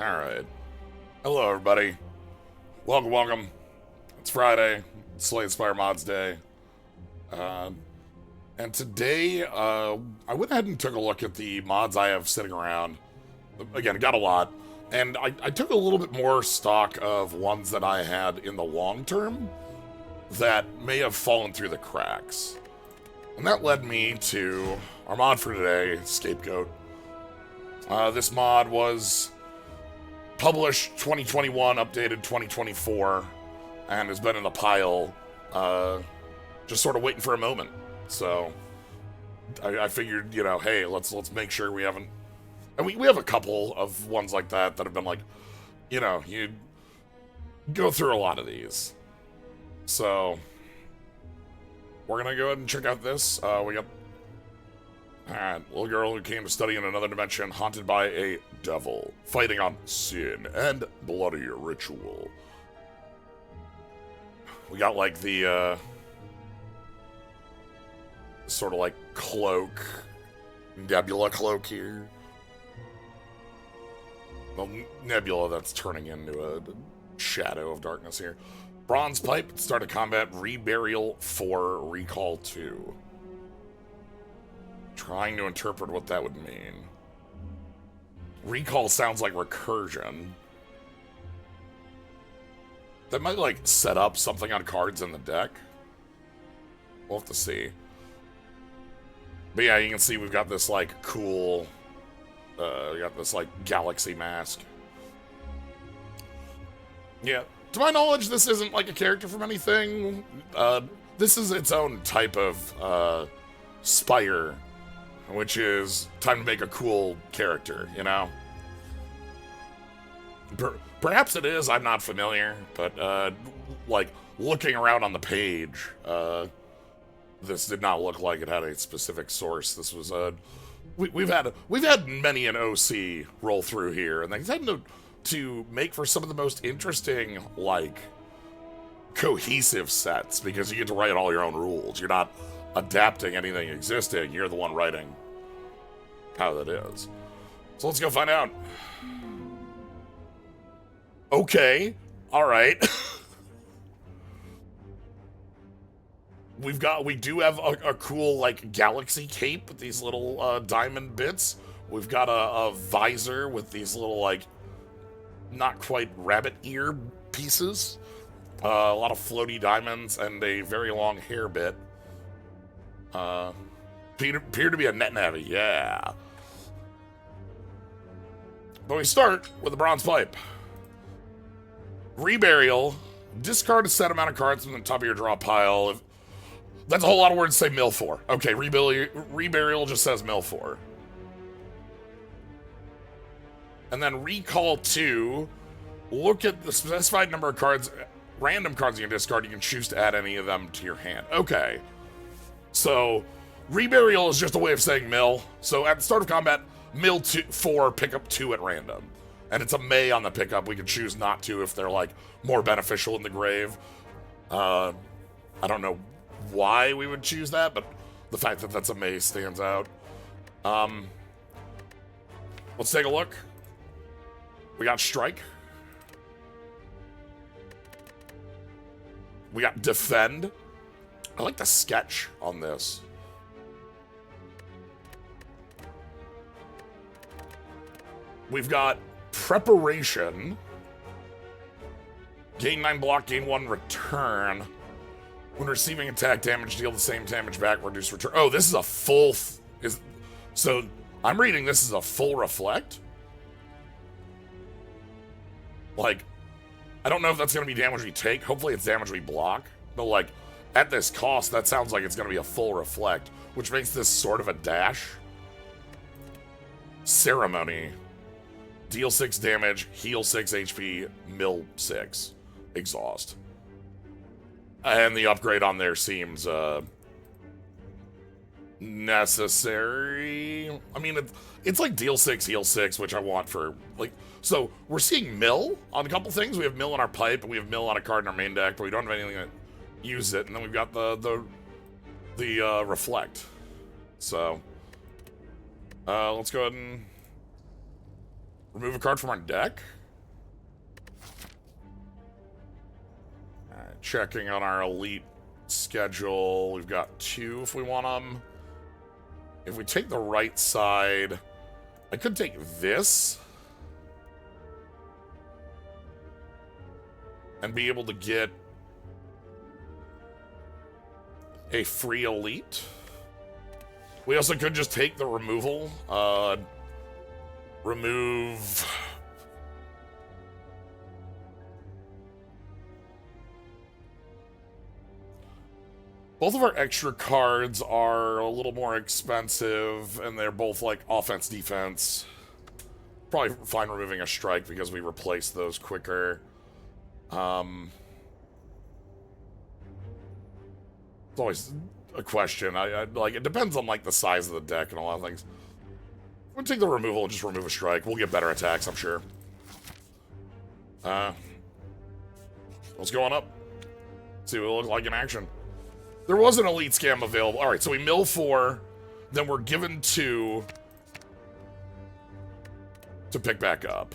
Alright. Hello, everybody. Welcome, welcome. It's Friday. It's Slay Spire Mods Day. And today, I went ahead and took a look at the mods I have sitting around. Again, got a lot. And I took a little bit more stock of ones that I had in the long term that may have fallen through the cracks. And that led me to our mod for today, Scapegoat. This mod was published 2021, updated 2024, and has been in the pile, just sort of waiting for a moment. So I figured, you know, hey, let's make sure we haven't. And we have a couple of ones like that have been like, you know, you go through a lot of these. So we're gonna go ahead and check out this. We got a little girl who came to study in another dimension, haunted by a devil, fighting on sin and bloody ritual. We got like the sort of like cloak, nebula cloak here. Well, nebula that's turning into a shadow of darkness here. Bronze pipe, start a combat, reburial for recall 2. Trying to interpret what that would mean. Recall sounds like recursion. That might, like, set up something on cards in the deck. We'll have to see. But yeah, you can see we've got this, like, cool... we got this, like, galaxy mask. Yeah. To my knowledge, this isn't, like, a character from anything. This is its own type of, Spire, which is time to make a cool character, you know? Perhaps it is, I'm not familiar, but, like, looking around on the page, this did not look like it had a specific source. This was, we've had many an OC roll through here, and they tend to make for some of the most interesting, like, cohesive sets, because you get to write all your own rules. You're not adapting anything existing, you're the one writing how that is. So let's go find out. Okay, alright. We do have a cool, like, galaxy cape with these little diamond bits. We've got a visor with these little, like, not quite rabbit ear pieces. A lot of floaty diamonds and a very long hair bit. Appear to be a net navy, yeah. But we start with a bronze pipe. Reburial. Discard a set amount of cards from the top of your draw pile. That's a whole lot of words to say mill for. Okay, reburial just says mill for. And then recall 2. Look at the specified number of cards, random cards you can discard. You can choose to add any of them to your hand. Okay. So, reburial is just a way of saying mill. So at the start of combat, mill 4, pick up 2 at random. And it's a may on the pickup. We can choose not to if they're, like, more beneficial in the grave. I don't know why we would choose that, but the fact that that's a may stands out. Let's take a look. We got strike. We got defend. I like the sketch on this. We've got preparation. Gain 9 block, gain 1 return. When receiving attack damage, deal the same damage back, reduce return. Oh, this is a full... So, I'm reading this as a full reflect? Like, I don't know if that's going to be damage we take. Hopefully it's damage we block. But, like, at this cost, that sounds like it's going to be a full reflect, which makes this sort of a dash. Ceremony. Deal 6 damage, heal 6 HP, mill 6. Exhaust. And the upgrade on there seems, necessary. I mean, it's like deal 6, heal 6, which I want for, like... So, we're seeing mill on a couple things. We have mill on our pipe, and we have mill on a card in our main deck, but we don't have anything that use it. And then we've got the reflect. So, let's go ahead and Remove a card from our deck. Alright, checking on our elite schedule. We've got 2 if we want them. If we take the right side, I could take this and be able to get a free elite. We also could just take the removal. Remove... Both of our extra cards are a little more expensive, and they're both like offense, defense. Probably fine removing a strike because we replace those quicker. It's always a question. I like, it depends on like the size of the deck and a lot of things. We'll take the removal and just remove a strike. We'll get better attacks, I'm sure. Let's go on up. See what it looks like in action. There was an elite scam available. All right, so we mill 4, then we're given 2 to pick back up.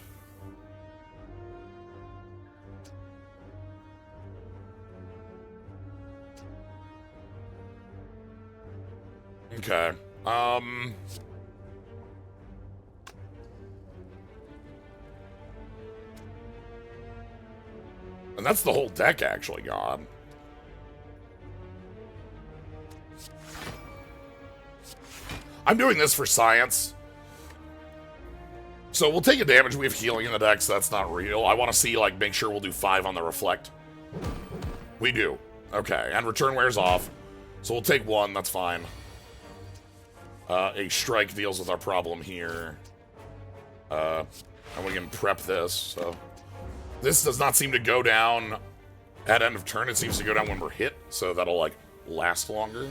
Okay. And that's the whole deck actually gone. I'm doing this for science. So we'll take a damage. We have healing in the deck, so that's not real. I want to see, like, make sure we'll do 5 on the reflect. We do. Okay, and return wears off. So we'll take 1, that's fine. A strike deals with our problem here. And we can prep this, so. This does not seem to go down at end of turn. It seems to go down when we're hit, so that'll, like, last longer.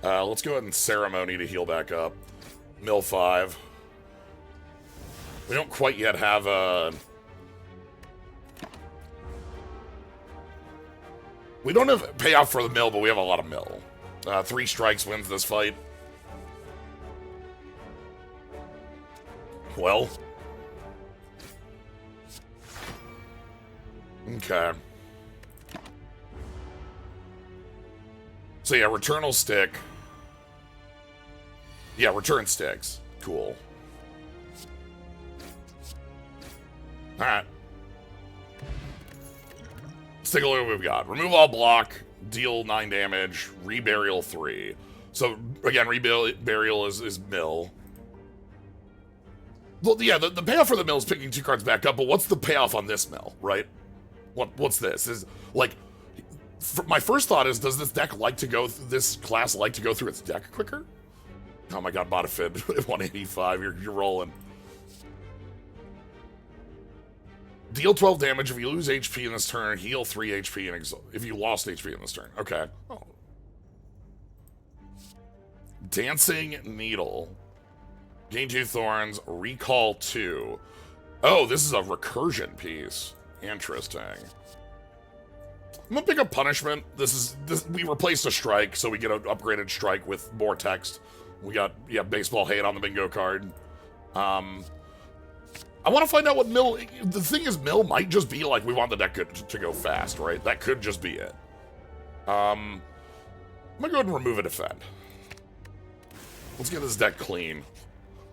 Let's go ahead and ceremony to heal back up. Mill 5. We don't quite yet have a... We don't have payoff for the mill, but we have a lot of mill. 3 strikes wins this fight. Well. Okay. So yeah, return will stick. Yeah, return sticks. Cool. Alright. Let's take a look at what we've got. Remove all block, deal 9 damage, reburial 3. So, again, reburial is mill. Well, yeah, the payoff for the mill is picking 2 cards back up, but what's the payoff on this mill, right? What's this? Is, like, my first thought is, does this deck like to go, this class like to go through its deck quicker? Oh my god, Bonafide, 185, you're rolling. Deal 12 damage if you lose HP in this turn, heal 3 HP if you lost HP in this turn. Okay. Oh. Dancing Needle. Gain 2 thorns, recall 2. Oh, this is a recursion piece. Interesting. I'm gonna pick up punishment. We replaced a strike, so we get an upgraded strike with more text. We got, yeah, baseball hate on the bingo card. I want to find out what mill... The thing is, mill might just be like we want the deck to go fast, right? That could just be it. I'm gonna go ahead and remove a defend. Let's get this deck clean.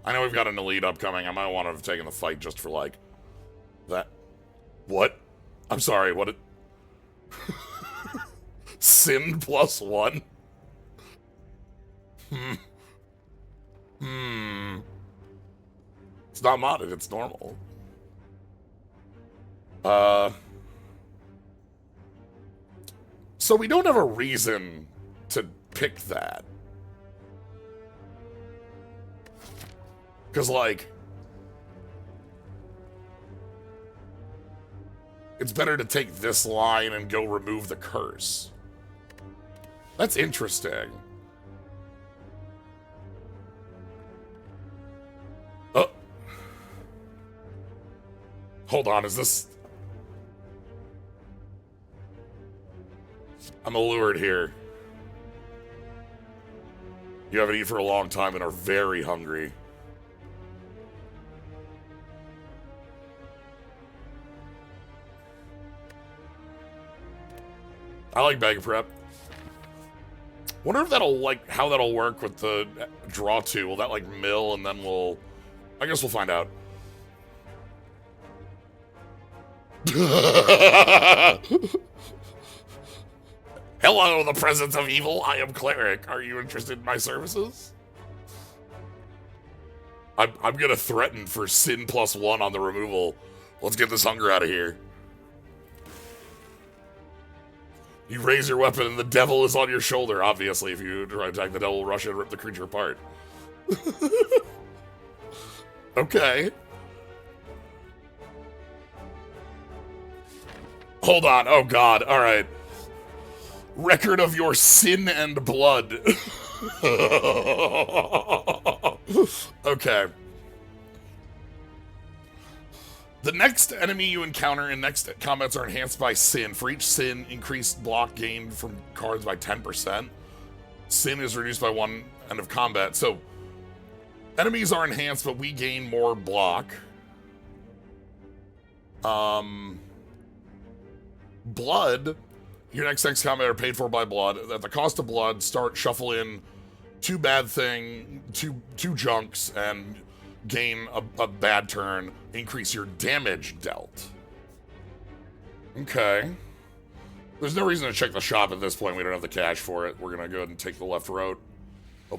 I know we've got an elite upcoming. I might want to have taken the fight just for, like, that. What? I'm sorry, what it... Sin +1? It's not modded, it's normal. So we don't have a reason to pick that. Because, like, it's better to take this line and go remove the curse. That's interesting. Oh. Hold on, is this... I'm allured here. You haven't eaten for a long time and are very hungry. I like bag prep. Wonder if that'll, like, how that'll work with the draw 2. Will that, like, mill and then we'll... I guess we'll find out. Hello, the presence of evil. I am Cleric. Are you interested in my services? I'm gonna threaten for sin +1 on the removal. Let's get this hunger out of here. You raise your weapon and the devil is on your shoulder. Obviously, if you try to attack, the devil will rush in and rip the creature apart. Okay. Hold on. Oh, God. All right. Record of your sin and blood. Okay. The next enemy you encounter in next combats are enhanced by sin. For each sin, increased block gained from cards by 10%. Sin is reduced by 1 end of combat. So, enemies are enhanced, but we gain more block. Blood. Your next combat are paid for by blood. At the cost of blood, shuffle in 2 bad thing, two junks, and gain a bad turn. Increase your damage dealt. Okay. There's no reason to check the shop at this point. We don't have the cash for it. We're gonna go ahead and take the left road. Oh.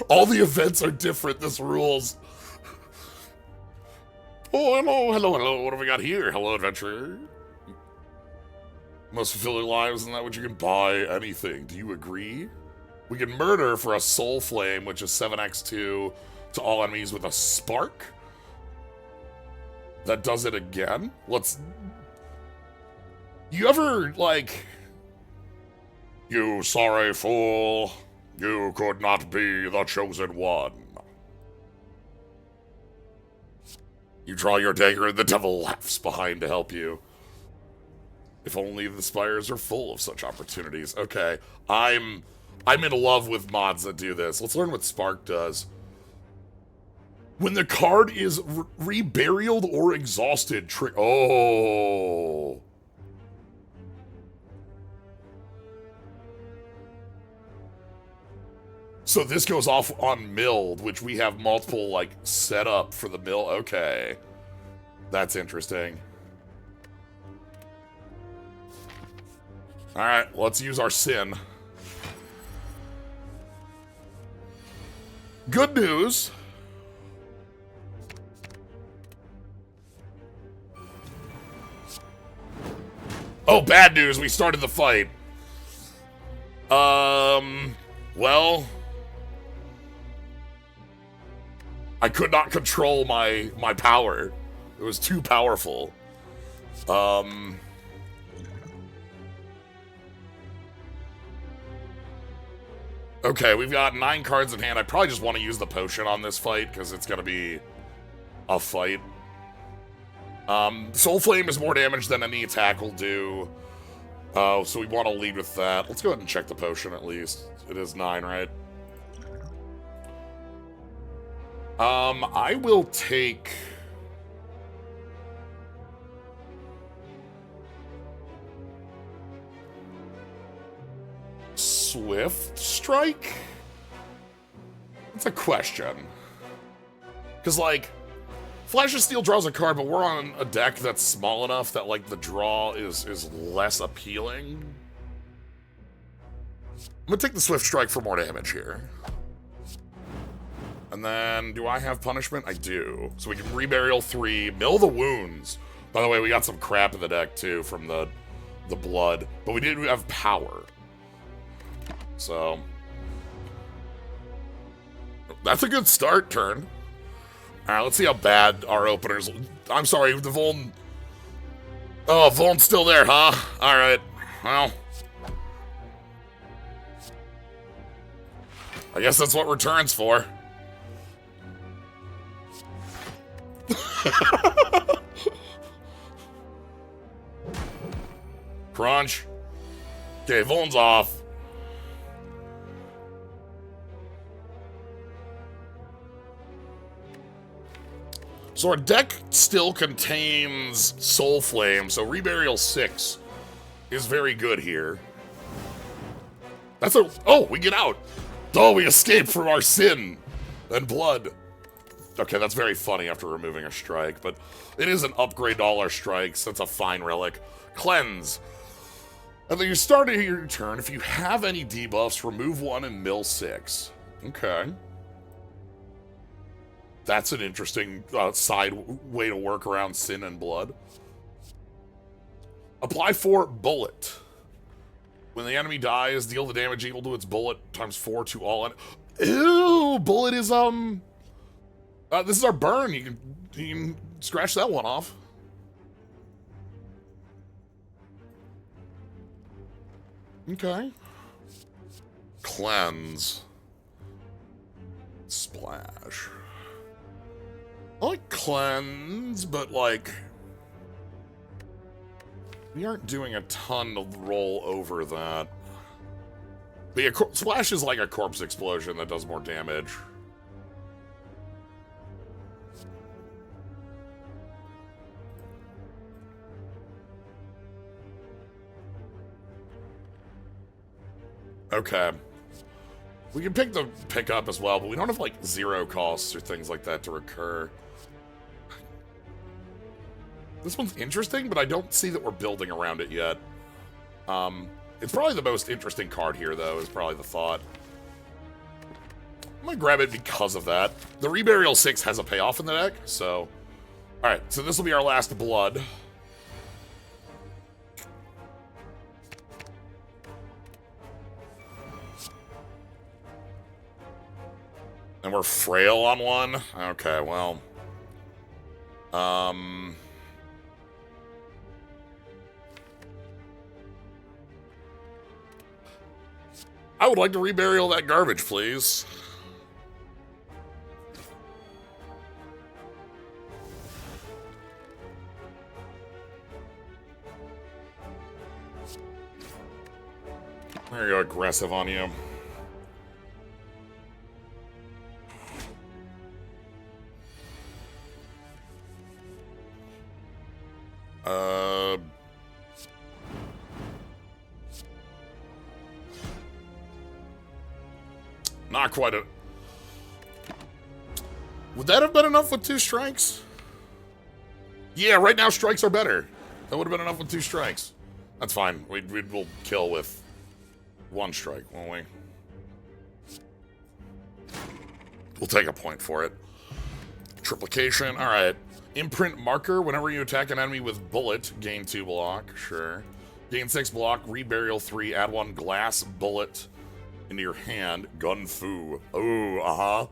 All the events are different. This rules. Oh, hello. What have we got here? Hello, adventurer. Must fulfill your lives, and that which you can buy anything. Do you agree? We can murder for a soul flame, which is 7x2 to all enemies with a spark. That does it again. Let's... You ever, like... You sorry fool. You could not be the chosen one. You draw your dagger and the devil laughs behind to help you. If only the Spires are full of such opportunities. Okay, I'm in love with mods that do this. Let's learn what Spark does. When the card is reburialed or exhausted, oh. So this goes off on milled, which we have multiple, like, set up for the mill. Okay. That's interesting. Alright, let's use our sin. Good news. Oh, bad news. We started the fight. Well... I could not control my power. It was too powerful. Okay, we've got 9 cards in hand. I probably just want to use the potion on this fight, because it's going to be a fight. Soul Flame is more damage than any attack will do. So we want to lead with that. Let's go ahead and check the potion at least. It is 9, right? I will take... Swift Strike? That's a question. Because, like, Flash of Steel draws a card, but we're on a deck that's small enough that, like, the draw is less appealing. I'm gonna take the Swift Strike for more damage here. And then, do I have punishment? I do. So we can reburial 3, mill the wounds. By the way, we got some crap in the deck, too, from the blood. But we did have power. So... That's a good start turn. Alright, let's see how bad our openers... I'm sorry, the Vuln... Oh, Vuln's still there, huh? Alright. Well... I guess that's what return's for. Crunch. Okay, Vuln's off. So our deck still contains Soul Flame, so Reburial 6 is very good here. That's a... Oh, we get out! Oh, we escape from our sin and blood. Okay, that's very funny after removing a strike, but it is an upgrade to all our strikes. That's a fine relic. Cleanse. At the start of your turn, if you have any debuffs, remove one and mill 6. Okay. That's an interesting side way to work around sin and blood. Apply 4 bullet. When the enemy dies, deal the damage equal to its bullet times 4 to all. Ew, bullet is this is our burn. You can scratch that one off. Okay. Cleanse. Splash. I like cleanse, but like we aren't doing a ton to roll over that. But yeah, splash is like a corpse explosion that does more damage. Okay. We can pick the pickup as well, but we don't have like 0 costs or things like that to recur. This one's interesting, but I don't see that we're building around it yet. It's probably the most interesting card here, though, is probably the thought. I'm gonna grab it because of that. The Reburial 6 has a payoff in the deck, so... Alright, so this will be our last blood. And we're frail on one? Okay, well... I would like to reburial that garbage, please. There you go, aggressive on you. Not quite a... Would that have been enough with 2 strikes? Yeah, right now strikes are better. That would have been enough with 2 strikes. That's fine. We'll kill with 1 strike, won't we? We'll take a point for it. Triplication, alright. Imprint marker, whenever you attack an enemy with bullet, gain 2 block, sure. Gain 6 block, reburial 3, add 1 glass bullet into your hand. Gun Fu. Oh, uh-huh.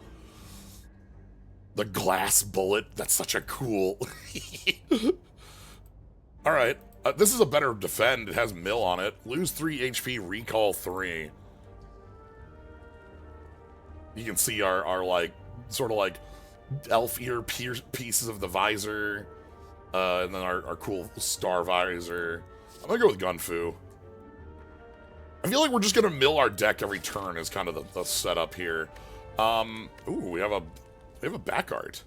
The glass bullet, that's such a cool... Alright, this is a better defend, it has mill on it. Lose 3 HP, recall 3. You can see our like, sort of like, elf ear pieces of the visor, and then our cool star visor. I'm gonna go with Gun Fu. I feel like we're just gonna mill our deck every turn is kind of the setup here. Ooh, we have a back art.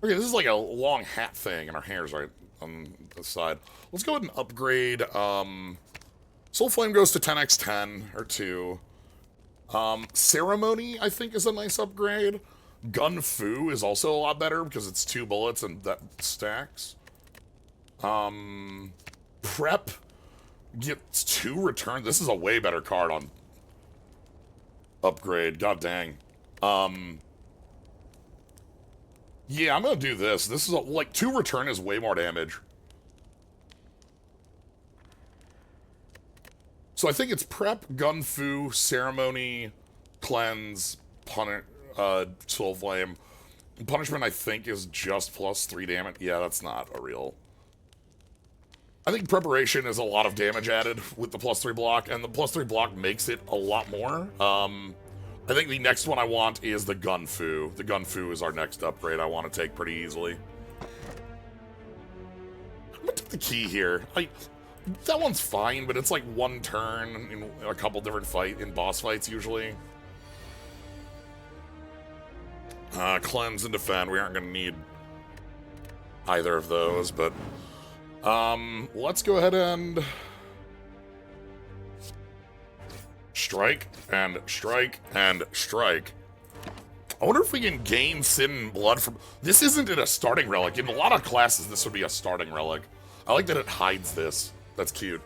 Okay, this is like a long hat thing, and our hair's right on the side. Let's go ahead and upgrade. Soul Flame goes to 10x10 or 2. Ceremony, I think, is a nice upgrade. Gun Fu is also a lot better because it's 2 bullets and that stacks. Prep gets 2 return. This is a way better card on upgrade. God dang. Yeah, I'm gonna do this. This is like 2 return is way more damage. So I think it's Prep, Gun Fu, Ceremony, Cleanse, Soul Flame. Punishment, I think, is just plus 3 damage. Yeah, that's not a real... I think Preparation is a lot of damage added with the plus 3 block, and the plus 3 block makes it a lot more. I think the next one I want is the Gun Fu. The Gun Fu is our next upgrade I want to take pretty easily. I'm gonna take the key here. That one's fine, but it's like 1 turn in a couple different boss fights usually. Cleanse and defend. We aren't going to need either of those, but let's go ahead and strike and strike and strike. I wonder if we can gain sin and blood from... This isn't in a starting relic. In a lot of classes, this would be a starting relic. I like that it hides this. That's cute.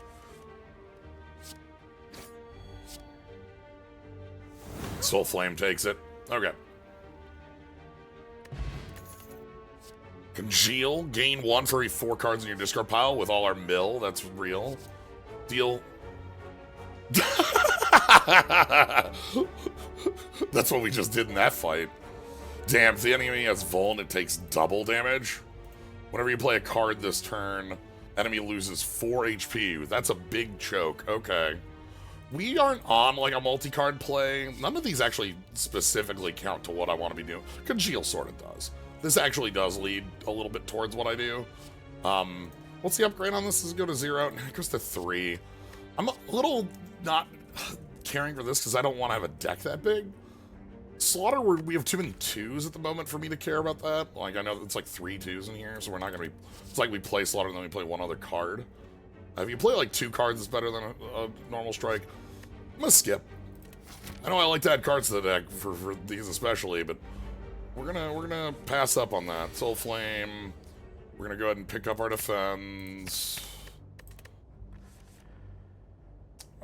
Soul Flame takes it. Okay. Congeal. Gain 1 for every 4 cards in your discard pile with all our mill. That's real. Deal... That's what we just did in that fight. Damn, if the enemy has Vuln, it takes double damage. Whenever you play a card this turn, enemy loses 4 HP. That's a big choke. Okay. We aren't on, like, a multi-card play. None of these actually specifically count to what I want to be doing. Congeal sort of does. This actually does lead a little bit towards what I do. What's the upgrade on this? Does it go to 0? It goes to 3. I'm a little not caring for this because I don't want to have a deck that big. Slaughter, we have too many 2s at the moment for me to care about that. Like, I know it's like 3 2s in here, so we're not going to be... It's like we play Slaughter and then we play one other card. If you play like 2 cards, it's better than a normal strike. I'm going to skip. I know I like to add cards to the deck for these especially, but we're gonna pass up on that. Soul Flame. We're going to go ahead and pick up our defense.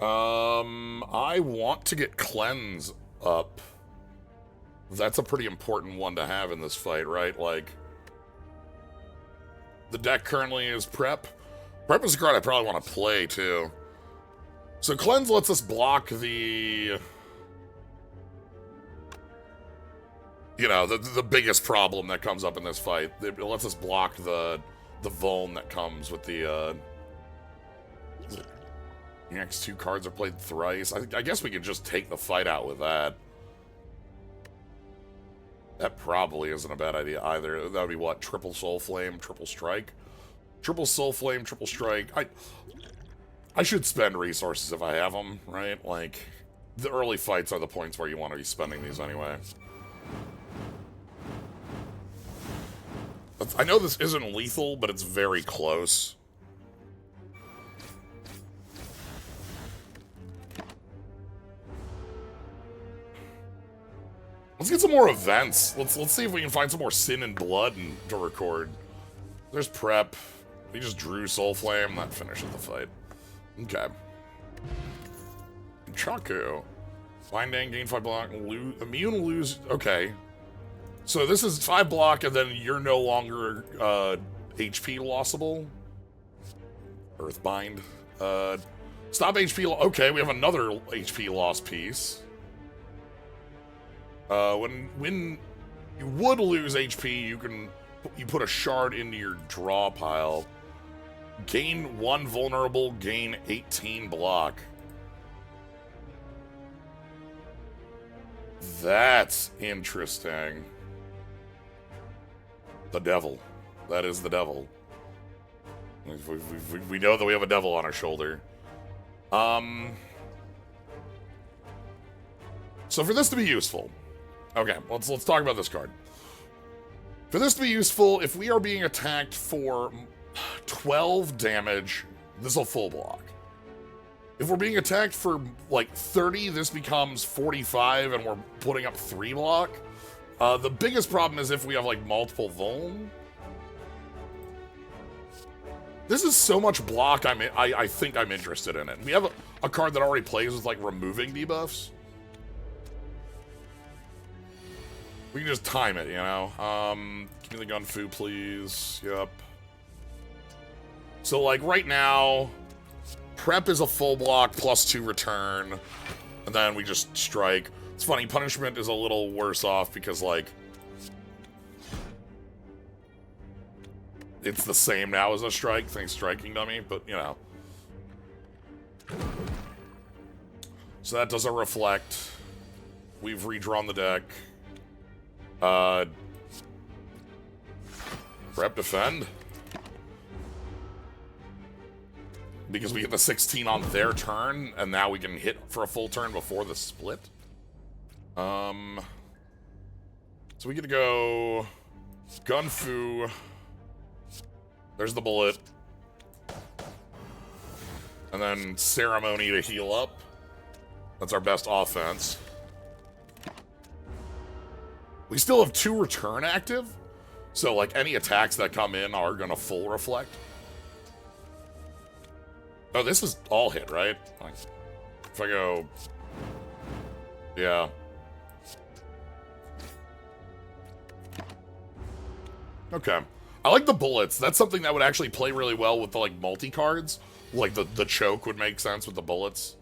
I want to get Cleanse up. That's a pretty important one to have in this fight, right? Like, the deck currently is Prep. Prep is a card I probably want to play, too. So Cleanse lets us block the... You know, the biggest problem that comes up in this fight. It lets us block the Vuln that comes with the, The next 2 cards are played thrice. I guess we could just take the fight out with that. That probably isn't a bad idea either. That would be what? Triple Soul Flame, triple strike? Triple Soul Flame, triple strike. I should spend resources if I have them, right? Like, the early fights are the points where you want to be spending these anyway. I know this isn't lethal, but it's very close. Let's get some more events. Let's see if we can find some more Sin and Blood to record. There's Prep. We just drew Soul Flame. That finishes the fight. Okay. Chaco. Binding, gain 5 block, immune, lose. Okay. So this is 5 block, and then you're no longer HP lossable. Earthbind. Stop HP. Okay, we have another HP loss piece. When you would lose HP, you put a shard into your draw pile. Gain 1 vulnerable, gain 18 block. That's interesting. The devil. That is the devil. We know that we have a devil on our shoulder. So for this to be useful... Okay, let's talk about this card. For this to be useful, if we are being attacked for 12 damage, this will full block. If we're being attacked for, like, 30, this becomes 45, and we're putting up 3 block. The biggest problem is if we have, like, multiple vuln. This is so much block, I think I'm interested in it. We have a card that already plays with, like, removing debuffs. We can just time it, you know? Give me the gun fu, please. Yep. So, like, right now, Prep is a full block plus 2 return, and then we just strike. It's funny, Punishment is a little worse off because, like, it's the same now as a strike. Thanks, Striking Dummy, but, you know. So that doesn't reflect. We've redrawn the deck. Prep defend. Because we get the 16 on their turn, and now we can hit for a full turn before the split. So So we get to go Gun Fu. There's the bullet. And then Ceremony to heal up. That's our best offense. We still have 2 return active. So, like, any attacks that come in are going to full reflect. Oh, this is all hit, right? Like, if I go... Yeah. Okay. I like the bullets. That's something that would actually play really well with the, like, multi-cards. Like, the choke would make sense with the bullets.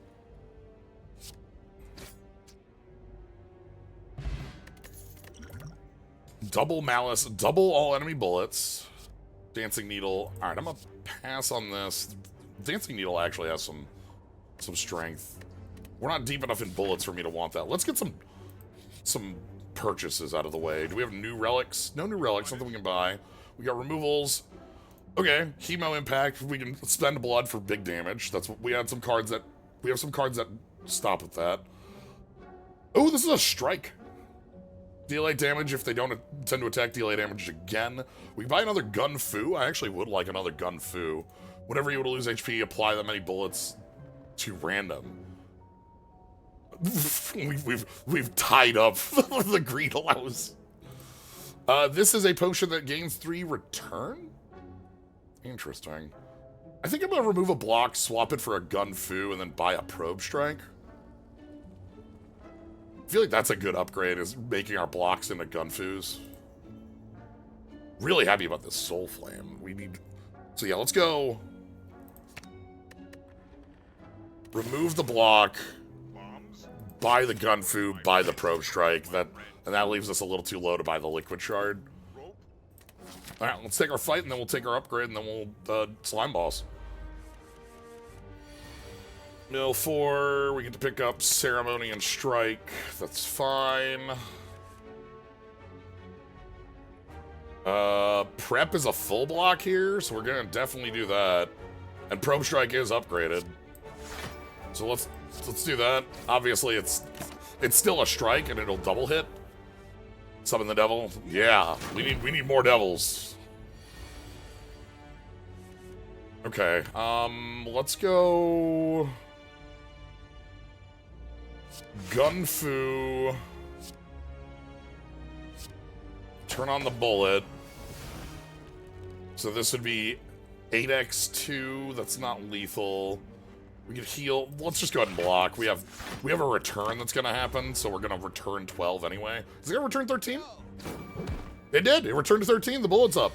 Double Malice, double all enemy bullets. Dancing Needle. Alright, I'm gonna pass on this. Dancing Needle actually has some strength. We're not deep enough in bullets for me to want that. Let's get some purchases out of the way. Do we have new relics? No new relics, something we can buy. We got removals. Okay, Chemo Impact. We can spend blood for big damage. That's what we had some cards that we have some cards that stop with that. Oh, this is a strike. Deal 8 damage if they don't tend to attack, deal 8 damage again. We can buy another Gun Fu. I actually would like another Gun Fu. Whenever you would lose HP, apply that many bullets to random. We've tied up the Greedalows. This is a potion that gains 3 return? Interesting. I think I'm gonna remove a block, swap it for a Gun Fu, and then buy a Probe Strike. I feel like that's a good upgrade, is making our blocks into Gun Fus. Really happy about this Soul Flame. We need... So yeah, let's go... Remove the block, buy the Gun Fu, buy the Probe Strike, and that leaves us a little too low to buy the Liquid Shard. Alright, let's take our fight, and then we'll take our upgrade, and then we'll Slime Boss. Mill 4, we get to pick up Ceremony and Strike. That's fine. Prep is a full block here, so we're gonna definitely do that. And Probe Strike is upgraded. So let's do that. Obviously, it's still a strike, and it'll double hit. Summon the devil. Yeah, we need more devils. Okay. Let's go. Gun Fu. Turn on the bullet. So this would be 8x2. That's not lethal. We could heal. Let's just go ahead and block. We have a return that's gonna happen, so we're gonna return 12 anyway. Is it gonna return 13? It did. It returned to 13. The bullet's up.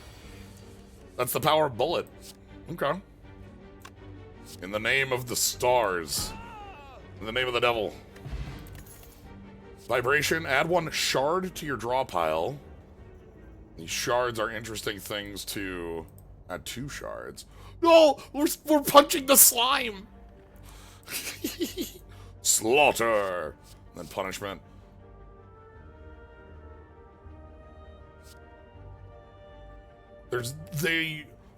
That's the power of bullet. Okay. In the name of the stars. In the name of the devil. Vibration. Add 1 shard to your draw pile. These shards are interesting things to add 2 shards. No! We're punching the slime! Slaughter! And then punishment.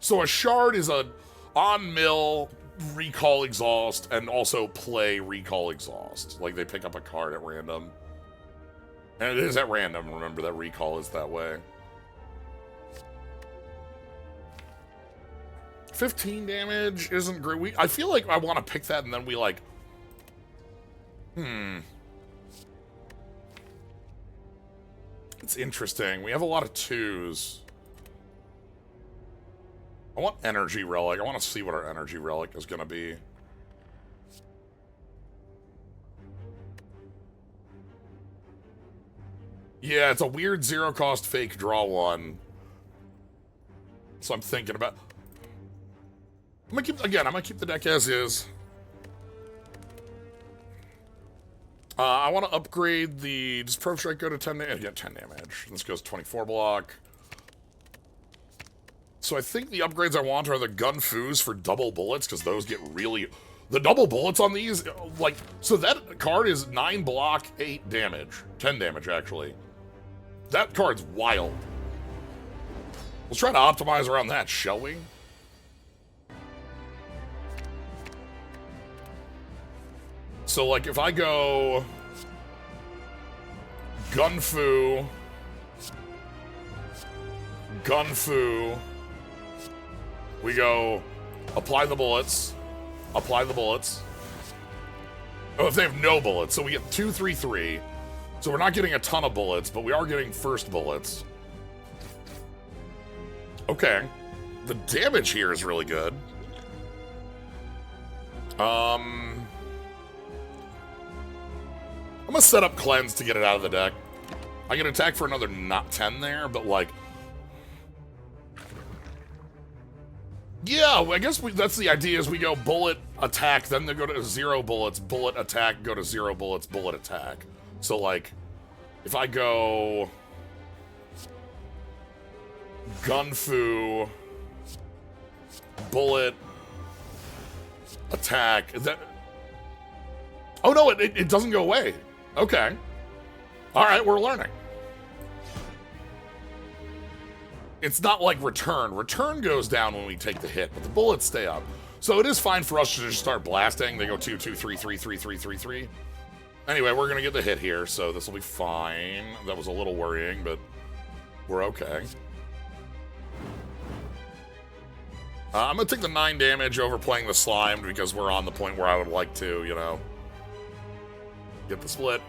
So a shard is a on-mill recall exhaust and also play recall exhaust. Like they pick up a card at random. And it is at random, remember that recall is that way. 15 damage isn't great. I feel like I want to pick that and then we like... It's interesting. We have a lot of 2s. I want Energy Relic. I want to see what our Energy Relic is going to be. Yeah, it's a weird 0-cost fake draw one. So I'm thinking about... I'm gonna keep the deck as is. I want to upgrade the... Does Probe Strike go to 10 damage? Yeah, 10 damage. This goes 24 block. So I think the upgrades I want are the Gun Fus for double bullets, because those get really... The double bullets on these, like... So that card is 9 block, 8 damage. 10 damage, actually. That card's wild. Let's try to optimize around that, shall we? So, like, if I go... Gun Fu... Gun Fu. We go apply the bullets. Apply the bullets. Oh, if they have no bullets. So we get 2, 3, 3. So we're not getting a ton of bullets, but we are getting first bullets. Okay. The damage here is really good. I'm gonna set up Cleanse to get it out of the deck. I can attack for another not 10 there, but like... Yeah, I guess that's the idea, is we go bullet, attack, then they go to 0 bullets, bullet, attack, go to 0 bullets, bullet, attack. So, like, if I go... Gun Fu, bullet, attack, is that... Oh no, it doesn't go away. Okay. Alright, we're learning. It's not like return. Return goes down when we take the hit, but the bullets stay up. So it is fine for us to just start blasting. They go 2, 2, 3, 3, 3, 3, 3, 3. Anyway, we're gonna get the hit here, so this will be fine. That was a little worrying, but we're okay. I'm gonna take the 9 damage over playing the Slimed because we're on the point where I would like to, you know, get the split.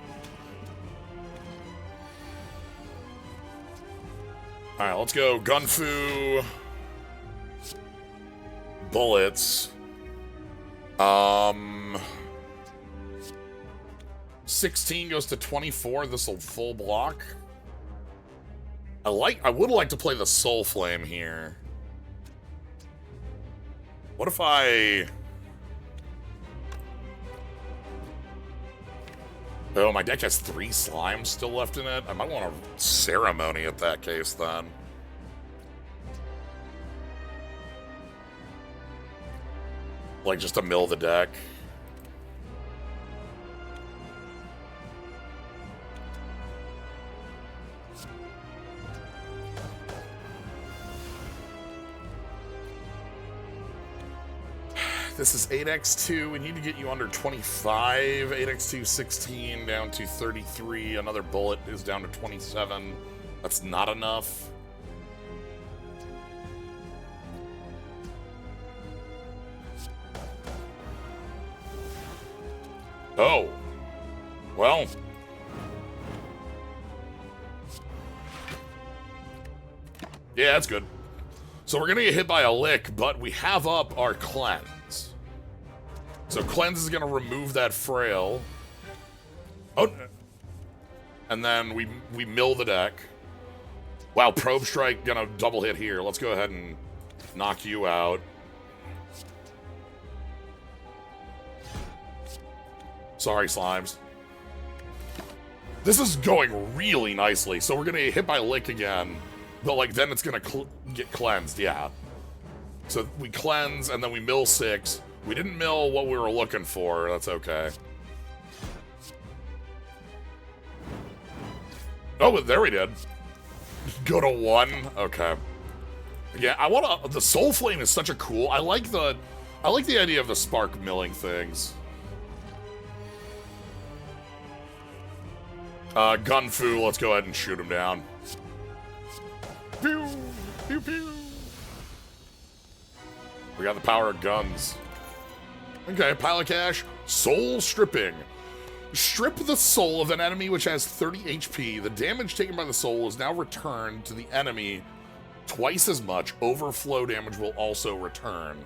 Alright, let's go. Gun Fu. Bullets. 16 goes to 24. This'll full block. I would like to play the Soul Flame here. What if I... Oh, my deck has 3 slimes still left in it. I might want to Ceremony at that case, then. Like, just to mill the deck. This is 8x2. We need to get you under 25. 8x2, 16, down to 33. Another bullet is down to 27. That's not enough. Oh. Well. Yeah, that's good. So we're going to get hit by a lick, but we have up our Cleanse. So Cleanse is going to remove that Frail. Oh. And then we mill the deck. Wow, Probe Strike going to double hit here. Let's go ahead and knock you out. Sorry, Slimes. This is going really nicely. So we're going to get hit by Lick again. But, like, then it's going to get cleansed, yeah. So we cleanse, and then we mill 6. We didn't mill what we were looking for. That's okay. Oh, there we did. Go to 1. Okay. Yeah, I want to... The Soul Flame is such a cool... I like the idea of the spark milling things. Gun Fu, let's go ahead and shoot him down. Pew! Pew pew! We got the power of guns. Okay, pile of cash. Soul Stripping. Strip the soul of an enemy which has 30 HP. The damage taken by the soul is now returned to the enemy twice as much. Overflow damage will also return.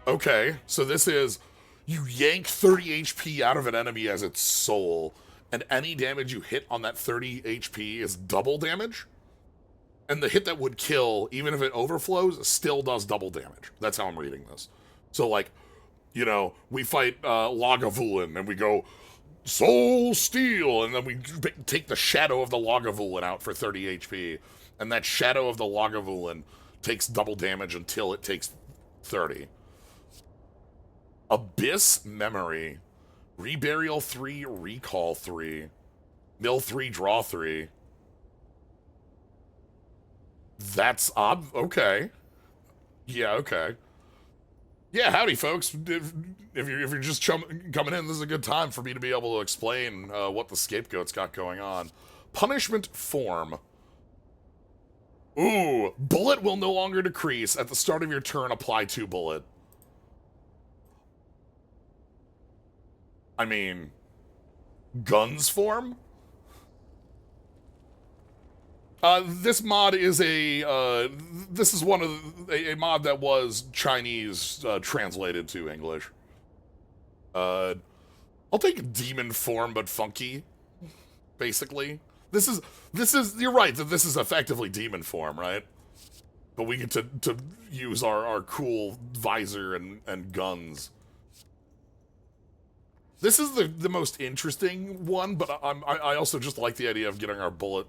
Okay, so this is... You yank 30 HP out of an enemy as its soul, and any damage you hit on that 30 HP is double damage. And the hit that would kill, even if it overflows, still does double damage. That's how I'm reading this. So, like, you know, we fight Lagavulin, and we go, Soul Steel, and then we take the Shadow of the Lagavulin out for 30 HP. And that Shadow of the Lagavulin takes double damage until it takes 30. Abyss Memory. Reburial 3, Recall 3. Mill 3, Draw 3. That's okay. Yeah, okay. Yeah, howdy, folks. If you're just coming in, this is a good time for me to be able to explain what the Scapegoat's got going on. Punishment Form. Ooh, bullet will no longer decrease. At the start of your turn, apply 2 bullet. I mean, guns form? This mod is this is one of a mod that was Chinese translated to English. I'll take demon form, but funky, basically. This is, you're right, that this is effectively demon form, right? But we get to use our cool visor and guns. This is the most interesting one, but I also just like the idea of getting our bullet.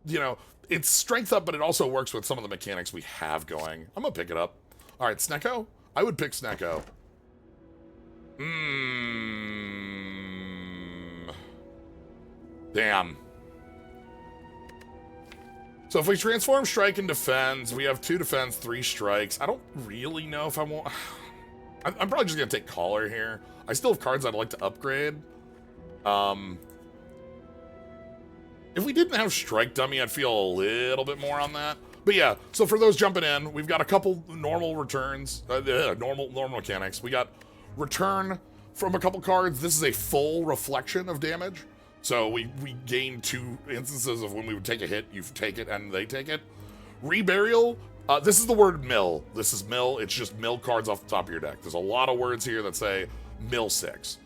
You know, it's strength up, but it also works with some of the mechanics we have going. I'm gonna pick it up. All right, Snecko? I would pick Snecko. Damn. So if we transform strike and defense, we have 2 defense, 3 strikes. I don't really know if I want... I'm probably just gonna take Collar here. I still have cards I'd like to upgrade. If we didn't have Strike Dummy, I'd feel a little bit more on that. But yeah, so for those jumping in, we've got a couple normal returns, normal mechanics. We got return from a couple cards. This is a full reflection of damage. So we gain 2 instances of when we would take a hit, you take it, and they take it. Reburial, this is the word mill. This is mill, it's just mill cards off the top of your deck. There's a lot of words here that say mill 6.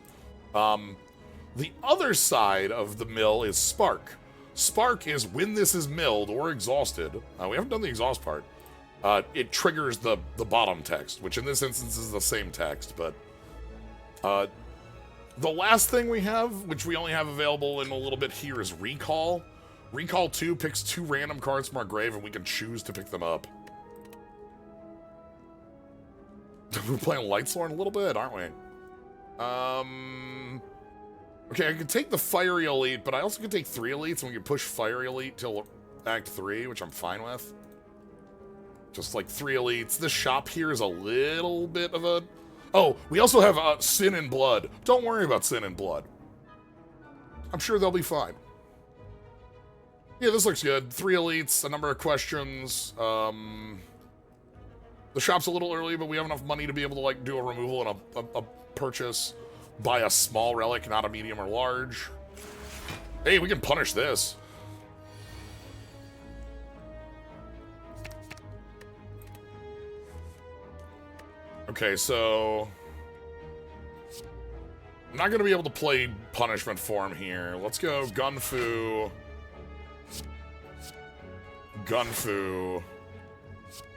The other side of the mill is Spark. Spark is when this is milled or exhausted. We haven't done the exhaust part. It triggers the bottom text, which in this instance is the same text, but the last thing we have, which we only have available in a little bit here, is Recall. Recall 2 picks 2 random cards from our grave, and we can choose to pick them up. We're playing Lightsworn a little bit, aren't we? Okay, I can take the Fiery Elite, but I also can take 3 Elites, and we can push Fiery Elite till Act 3, which I'm fine with. Just like 3 Elites. This shop here is a little bit of a... Oh, we also have Sin and Blood. Don't worry about Sin and Blood. I'm sure they'll be fine. Yeah, this looks good. 3 Elites, a number of questions. The shop's a little early, but we have enough money to be able to like do a removal and a purchase. Buy a small relic, not a medium or large. Hey, we can punish this. Okay, so... I'm not going to be able to play punishment form here. Let's go Gunfu. Gunfu.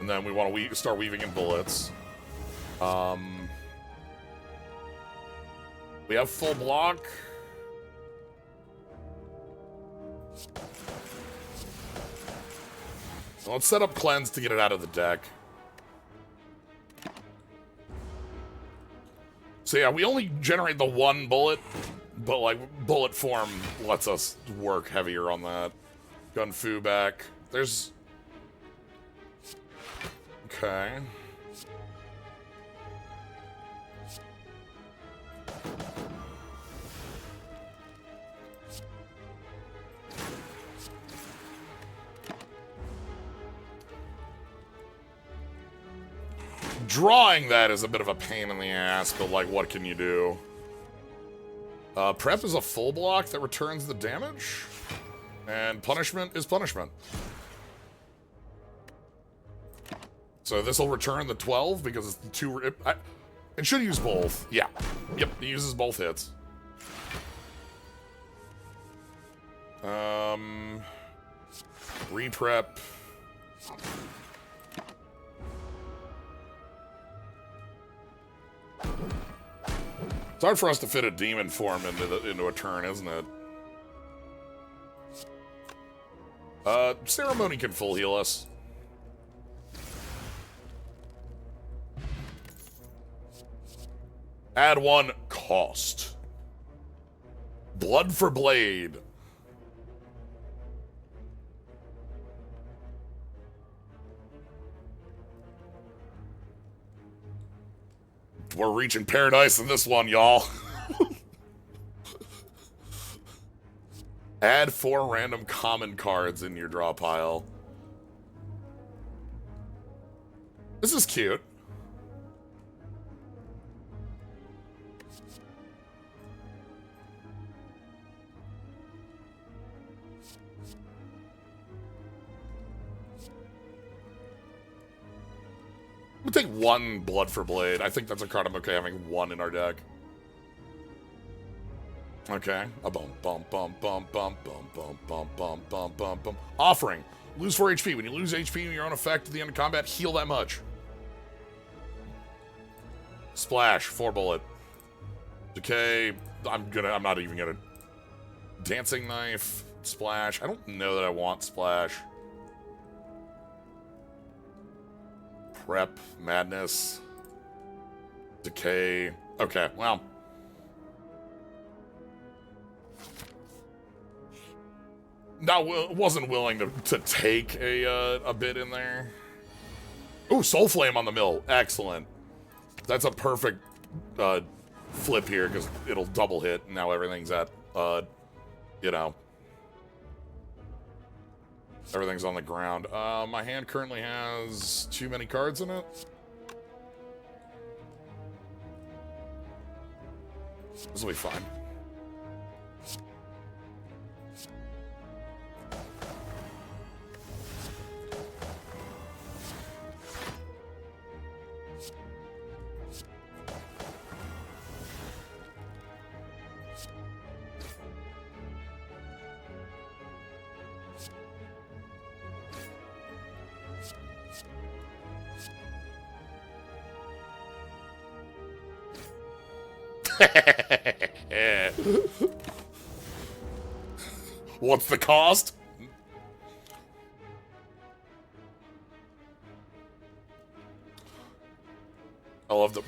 And then we want to start weaving in bullets. We have full block. So let's set up Cleanse to get it out of the deck. So yeah, we only generate the 1 bullet, but like bullet form lets us work heavier on that. Gunfu back. There's... Okay. Drawing that is a bit of a pain in the ass, but like, what can you do? Prep is a full block that returns the damage, and punishment is punishment. So this will return the 12 because it's the 2... It should use both. Yeah. Yep, it uses both hits. Reprep. It's hard for us to fit a demon form into a turn, isn't it? Ceremony can full heal us. Add 1 cost. Blood for Blade. We're reaching paradise in this one, y'all. Add 4 random common cards in your draw pile. This is cute. We'll take one Blood for Blade. I think that's a card I'm okay having one in our deck. Okay. A bum bum bum bum bum bum bum bum bum bum bum bum. Offering. Lose 4 HP. When you lose HP in your own effect at the end of combat, heal that much. Splash. 4 bullet. Decay. I'm not even gonna. Dancing Knife. Splash. I don't know that I want Splash. Prep, Madness, Decay. Okay, well. Wasn't willing to take a bit in there. Ooh, Soul Flame on the mill. Excellent. That's a perfect flip here because it'll double hit. And now everything's at, you know. Everything's on the ground. My hand currently has too many cards in it. This will be fine. What's the cost? I love the...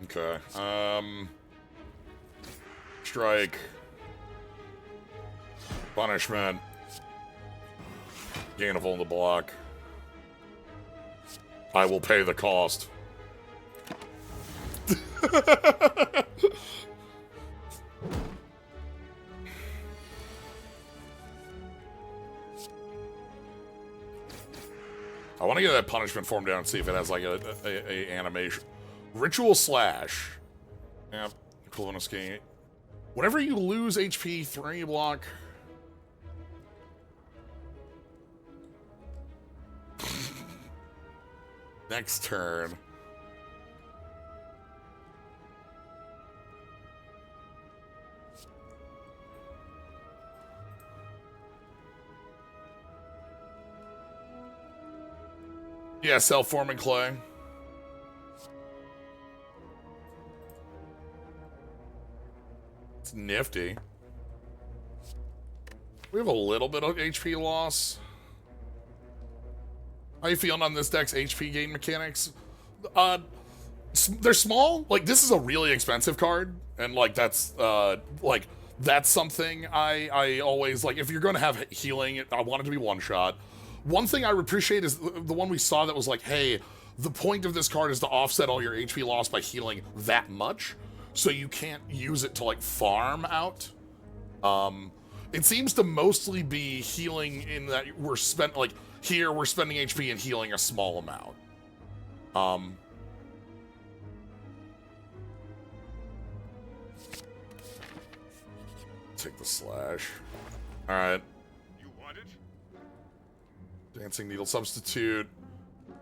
Okay. Strike. Punishment. Gain a vulnerable block. I will pay the cost. I want to get that punishment form down and see if it has like a animation. Ritual Slash. Yep. Equivalent of Escape. Whenever you lose HP, 3 block. Next turn. Yeah, self-forming clay. It's nifty. We have a little bit of HP loss. How you feeling on this deck's HP gain mechanics? They're small. Like, this is a really expensive card. And, like, that's something I always, like, if you're going to have healing, I want it to be one-shot. One thing I appreciate is the one we saw that was like, hey, the point of this card is to offset all your HP loss by healing that much, so you can't use it to, like, farm out. It seems to mostly be healing in that we're here we're spending HP and healing a small amount. Take the slash. Alright. You want it? Dancing Needle substitute.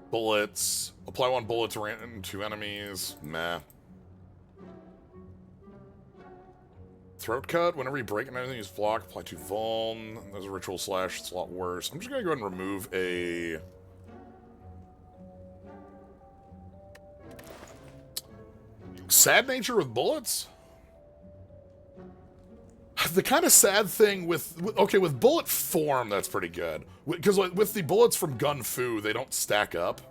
Bullets. Apply 1 bullet to random 2 enemies. Meh. Throat Cut. Whenever you break anything, use block. Apply 2 vuln. There's a Ritual Slash. It's a lot worse. I'm just gonna go ahead and remove a... Sad Nature with bullets? The kind of sad thing with bullet form, that's pretty good. Because with the bullets from Gun Fu, they don't stack up.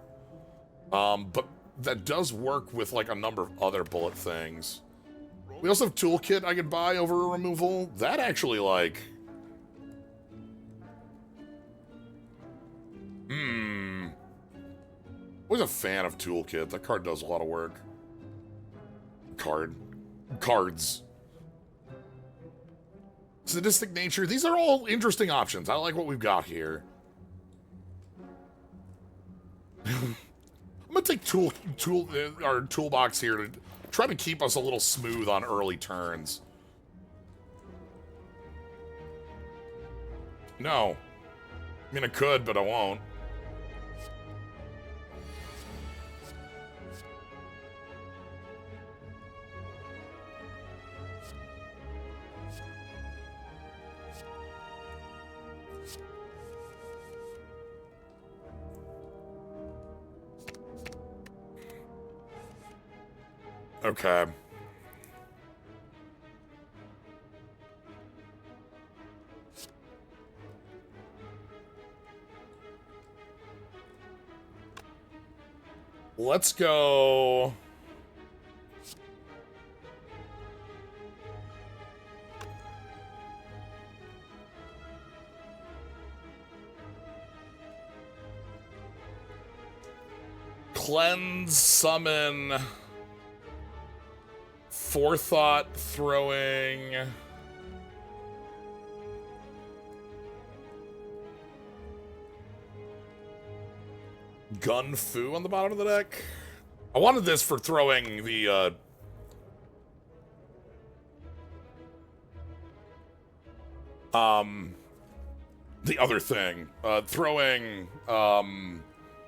But that does work with, like, a number of other bullet things. We also have Toolkit I could buy over a removal. That actually, like... Always a fan of Toolkit. That card does a lot of work. Cards. Sadistic nature. These are all interesting options. I like what we've got here. I'm gonna take our toolbox here to try to keep us a little smooth on early turns. No. I mean, I could, but I won't. Okay. Let's go. Cleanse, summon, forethought, throwing. Gun Fu on the bottom of the deck. I wanted this for throwing the other thing. Throwing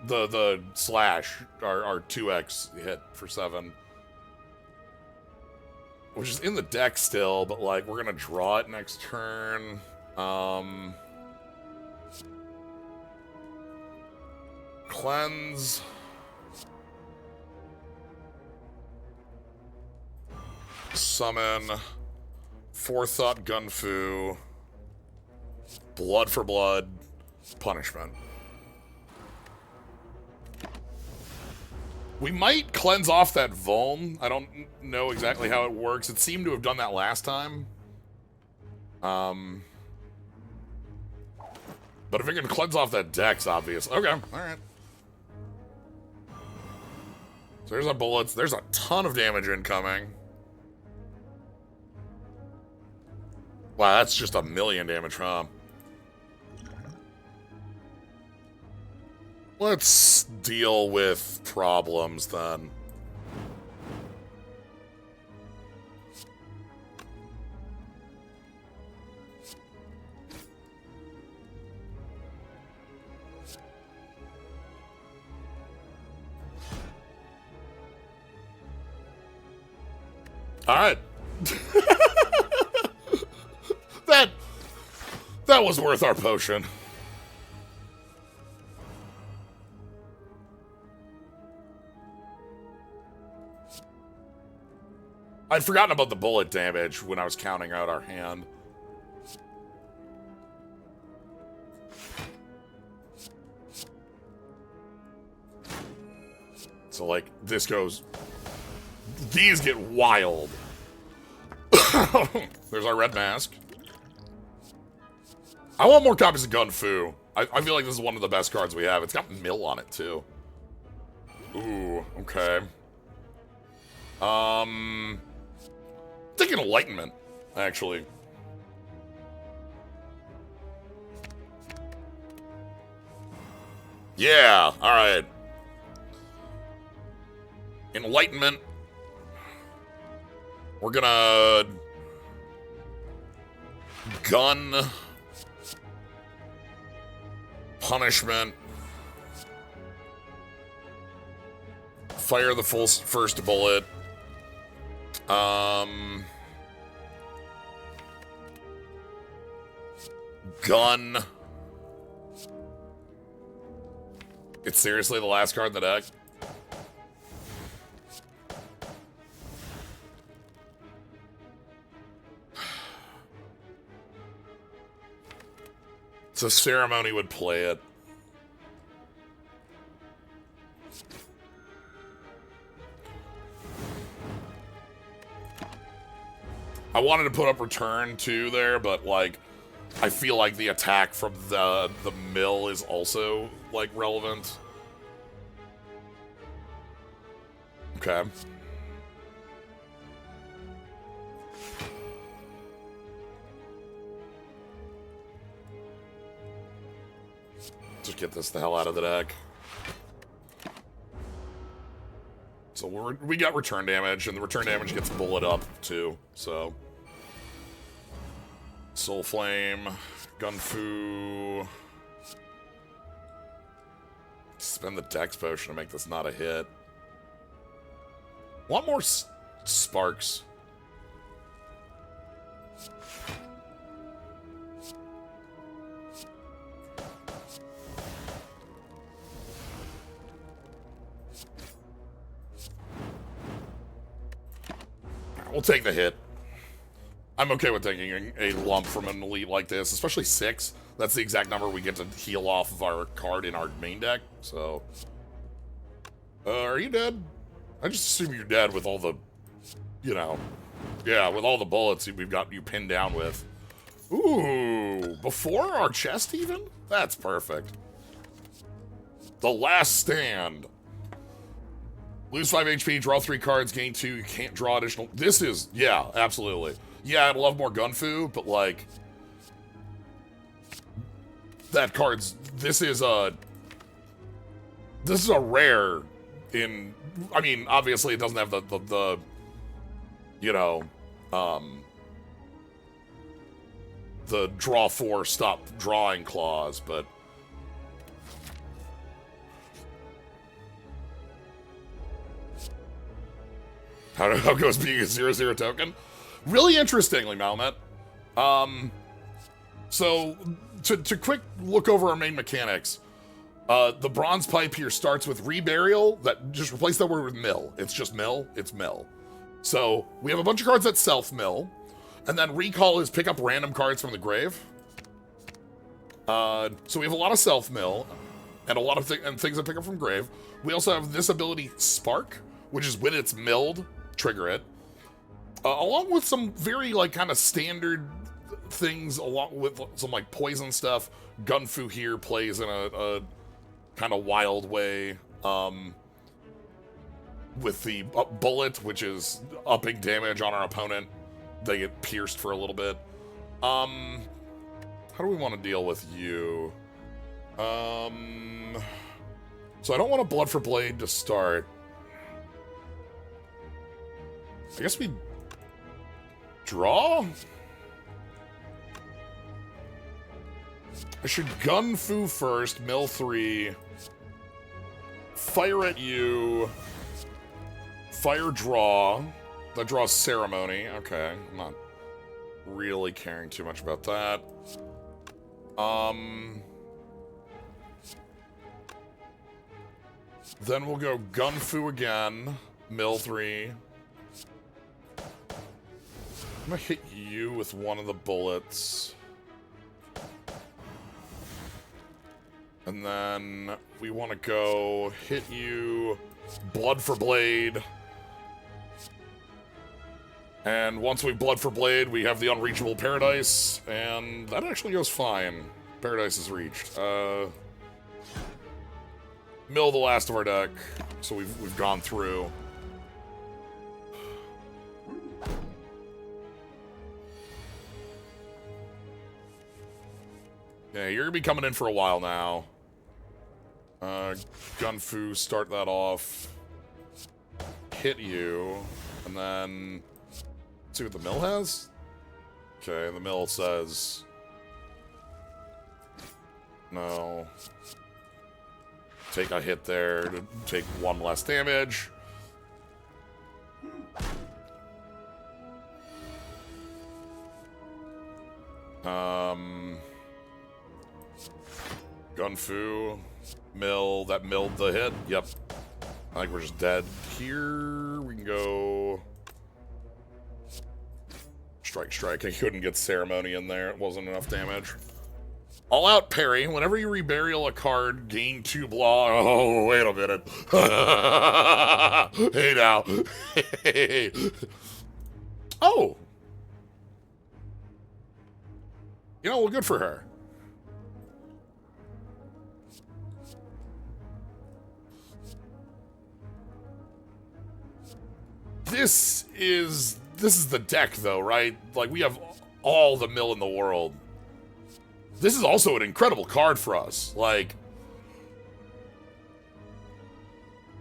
the slash, our 2x hit for 7. Which is in the deck still, but like we're gonna draw it next turn. Cleanse. Summon. Forethought Gunfu. Blood for blood. Punishment. We might cleanse off that Vuln. I don't know exactly how it works. It seemed to have done that last time. But if it can cleanse off that Dex, obviously. Okay, alright. So there's our bullets. There's a ton of damage incoming. Wow, that's just 1,000,000 damage, huh? Let's deal with problems then. All right. That was worth our potion. I'd forgotten about the bullet damage when I was counting out our hand. So, like, this goes... These get wild. There's our red mask. I want more copies of Gun Fu. I feel like this is one of the best cards we have. It's got mill on it, too. Ooh, okay. Thinking Enlightenment, actually. Yeah, alright. Enlightenment. We're gonna... Gun... Punishment. Fire the first bullet. Gun. It's seriously the last card in the deck? So Ceremony would play it. I wanted to put up Return too there, but like I feel like the attack from the mill is also like relevant. Okay. Just get this the hell out of the deck. So we got return damage, and the return damage gets bullet up, too, so... Soul Flame, Gunfu... Spend the Dex Potion to make this not a hit. Want more sparks. We'll take the hit. I'm okay with taking a lump from an elite like this, especially 6. That's the exact number we get to heal off of our card in our main deck, so... are you dead? I just assume you're dead with all the, you know... Yeah, with all the bullets we've got you pinned down with. Ooh, before our chest even? That's perfect. The Last Stand. Lose 5 HP, draw 3 cards, gain 2, you can't draw additional... This is... Yeah, absolutely. Yeah, I'd love more Gunfu, but like... That card's... This is a rare in... I mean, obviously it doesn't have the you know, the draw 4, stop drawing clause, but... How goes being a 0/0 token? Really interestingly, Malmet. So, to quick look over our main mechanics, the bronze pipe here starts with reburial. That just replace that word with mill. It's just mill. It's mill. So we have a bunch of cards that self mill, and then recall is pick up random cards from the grave. So we have a lot of self mill, and a lot of things that pick up from grave. We also have this ability Spark, which is when it's milled, trigger it. Along with some very, like, kind of standard things, along with some, like, poison stuff. Gunfu here plays in a kind of wild way. With the bullet, which is upping damage on our opponent. They get pierced for a little bit. How do we want to deal with you? So I don't want a Blood for Blade to start. I guess we draw? I should Gunfu first, mill 3, fire at you, fire draw. That draws Ceremony. Okay, I'm not really caring too much about that. Then we'll go Gunfu again, mill 3. I'm gonna hit you with one of the bullets. And then we want to go hit you, Blood for Blade. And once we Blood for Blade, we have the Unreachable Paradise, and that actually goes fine. Paradise is reached. Mill the last of our deck, so we've gone through. Yeah, you're gonna be coming in for a while now. Gunfu, start that off. Hit you, and then see what the mill has? Okay, the mill says no. Take a hit there to take 1 less damage. Gunfu, mill, that milled the hit. Yep. I think we're just dead here. We can go strike. I couldn't get Ceremony in there. It wasn't enough damage. All out parry. Whenever you reburial a card, gain 2 block. Oh, wait a minute. Hey now. Hey. Oh. You know, well, good for her. This is the deck, though, right? Like, we have all the mill in the world. This is also an incredible card for us. Like,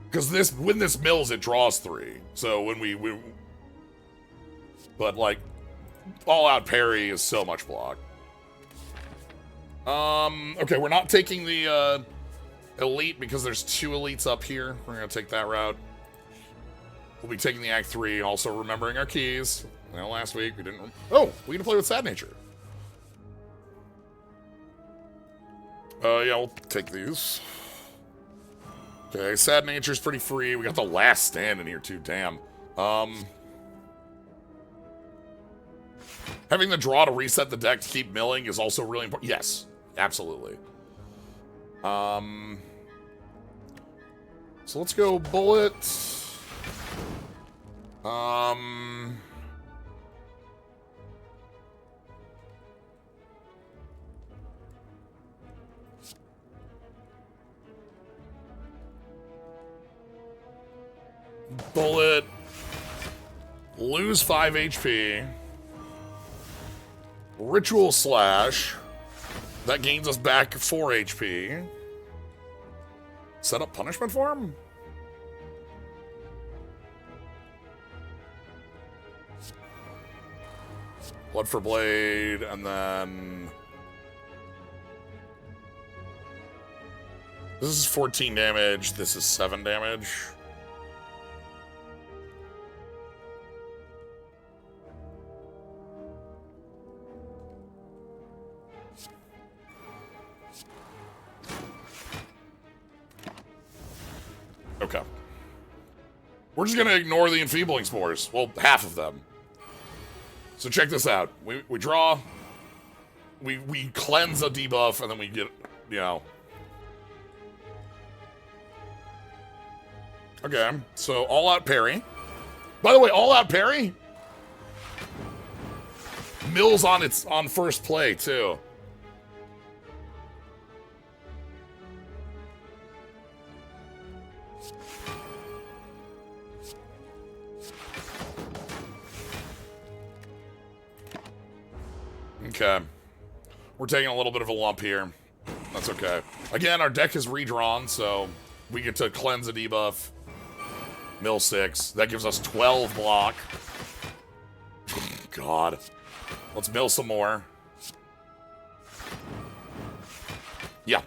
because when this mills, it draws 3. So when but like, all-out parry is so much block. Okay, we're not taking the elite because there's 2 elites up here. We're gonna take that route. We'll be taking the Act 3, also remembering our keys. You know, last week we didn't. Oh, we get to play with Sad Nature. Yeah, we'll take these. Okay, Sad Nature's pretty free. We got the Last Stand in here too. Damn. Having the draw to reset the deck to keep milling is also really important. Yes, absolutely. So let's go Bullet. Bullet. Lose 5 HP. Ritual Slash. That gains us back 4 HP. Set up punishment for him? Blood for Blade, and then... This is 14 damage, this is 7 damage. Okay. We're just gonna ignore the Enfeebling Spores. Well, half of them. So check this out. We draw, we cleanse a debuff, and then we get, you know. Okay, so all-out parry. By the way, all-out parry mills on first play too. Okay. We're taking a little bit of a lump here. That's okay. Again, our deck is redrawn, so we get to cleanse a debuff. Mill 6. That gives us 12 block. God. Let's mill some more. Yeah.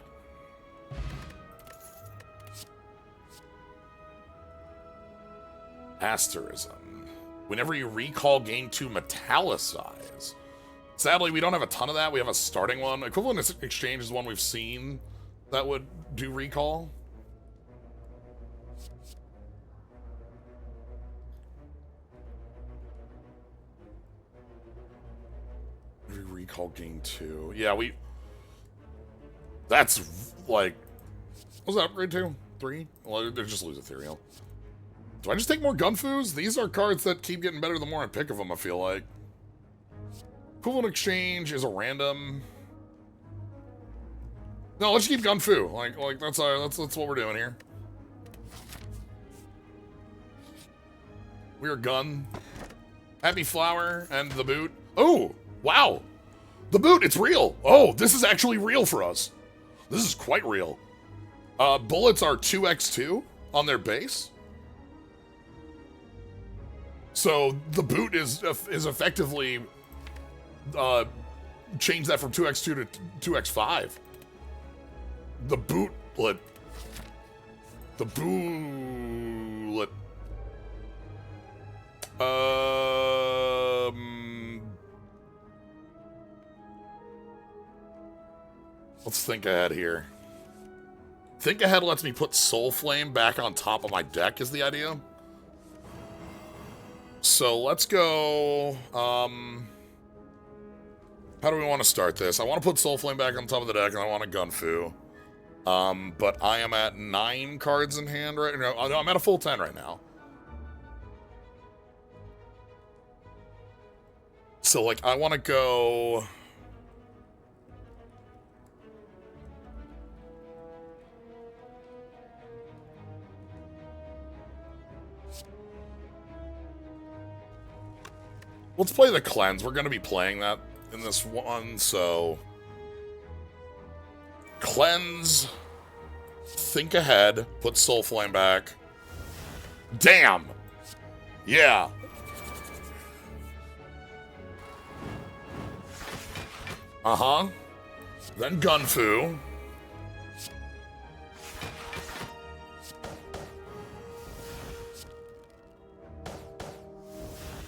Asterism. Whenever you recall, gain 2 metallicize. Sadly, we don't have a ton of that. We have a starting one. Equivalent Exchange is one we've seen that would do recall. Recall gain 2. Yeah, that's like... What was that upgrade to? 3? Well, they just lose Ethereal. Do I just take more Gunfus? These are cards that keep getting better the more I pick of them, I feel like. Equivalent Exchange is a random. No, let's keep Gunfu. Like that's what we're doing here. We are Gun. Happy Flower and the boot. Oh, wow. The boot, it's real. Oh, this is actually real for us. This is quite real. Bullets are 2x2 on their base. So the boot is effectively change that from 2x2 to 2x5. The bootlet. The bootlet. Let's think ahead here. Think ahead lets me put Soul Flame back on top of my deck is the idea. So let's go, how do we want to start this? I want to put Soul Flame back on top of the deck, and I want a Gunfu. But I am at 9 cards in hand right now. I'm at a full 10 right now. So, like, I want to go... Let's play the Cleanse. We're going to be playing that in this one, so... Cleanse. Think ahead. Put Soul Flame back. Damn! Yeah. Uh-huh. Then Gunfu.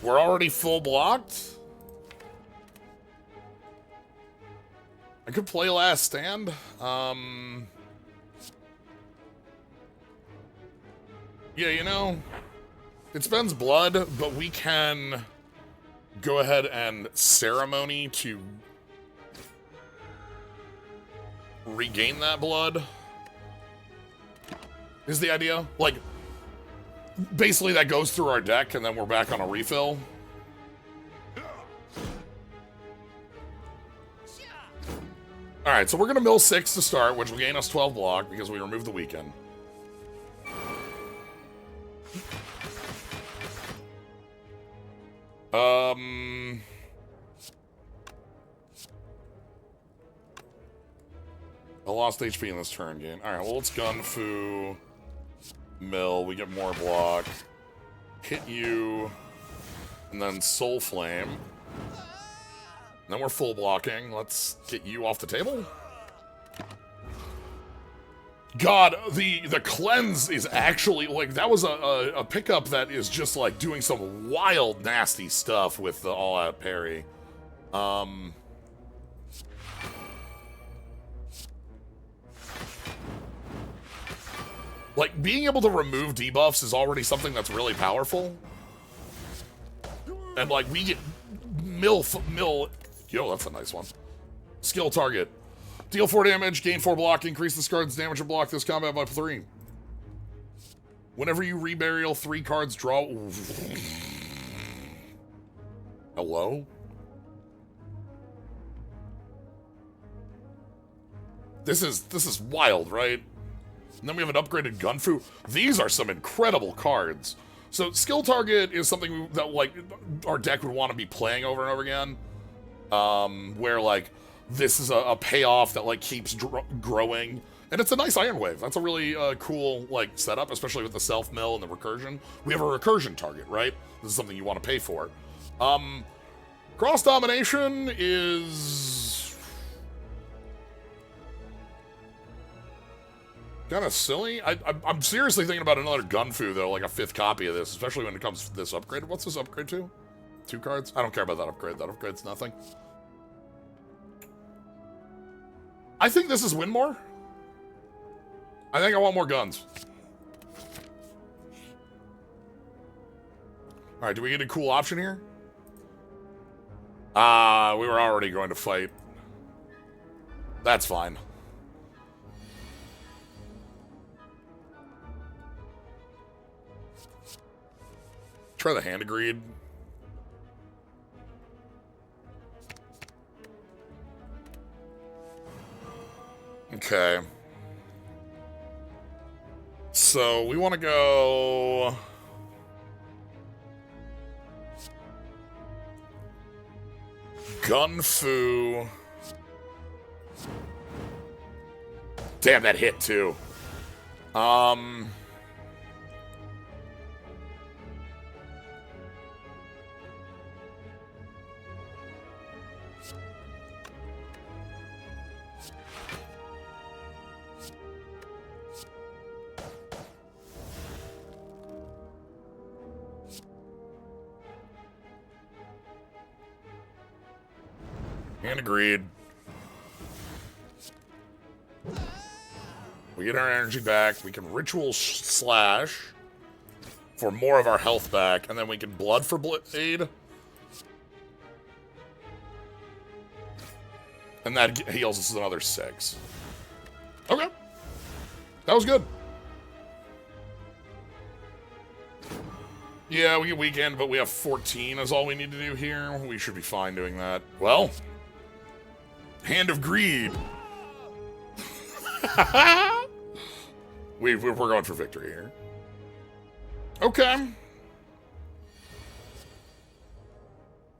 We're already full blocked? I could play Last Stand. Yeah, you know, it spends blood, but we can go ahead and ceremony to regain that blood. Is the idea. Like, basically that goes through our deck and then we're back on a refill. Alright, so we're gonna mill 6 to start, which will gain us 12 block because we removed the weekend. I lost HP in this turn game. Alright, well, let's Gunfu. Mill, we get more block. Hit you. And then Soul Flame. And then we're full blocking. Let's get you off the table. God, the cleanse is actually, like, that was a pickup that is just, like, doing some wild, nasty stuff with the all-out parry. Like, being able to remove debuffs is already something that's really powerful. And, like, we get mill, yo, that's a nice one. Skill target. Deal 4 damage, gain 4 block, increase this card's damage or block this combat by 3. Whenever you reburial 3 cards, draw... Hello? This is wild, right? And then we have an upgraded Gunfu. These are some incredible cards. So skill target is something that, like, our deck would want to be playing over and over again. Where, like, this is a payoff that, like, keeps growing. And it's a nice Iron Wave. That's a really cool, like, setup, especially with the self-mill and the recursion. We have a recursion target, right? This is something you want to pay for. Cross-domination is... kind of silly. I'm seriously thinking about another Gunfu, though, like a 5th copy of this, especially when it comes to this upgrade. What's this upgrade to? 2 cards? I don't care about that upgrade. That upgrade's nothing. I think this is win more. I think I want more guns. Alright, do we get a cool option here? We were already going to fight. That's fine. Try the Hand of Greed. Okay. So we want to go... Gunfu. Damn, that hit too. And agreed. We get our energy back. We can Ritual Slash for more of our health back, and then we can Blood for Blade. And that heals us another 6. Okay. That was good. Yeah, we get weekend, but we have 14 is all we need to do here. We should be fine doing that. Well... Hand of Greed. We're going for victory here. Okay.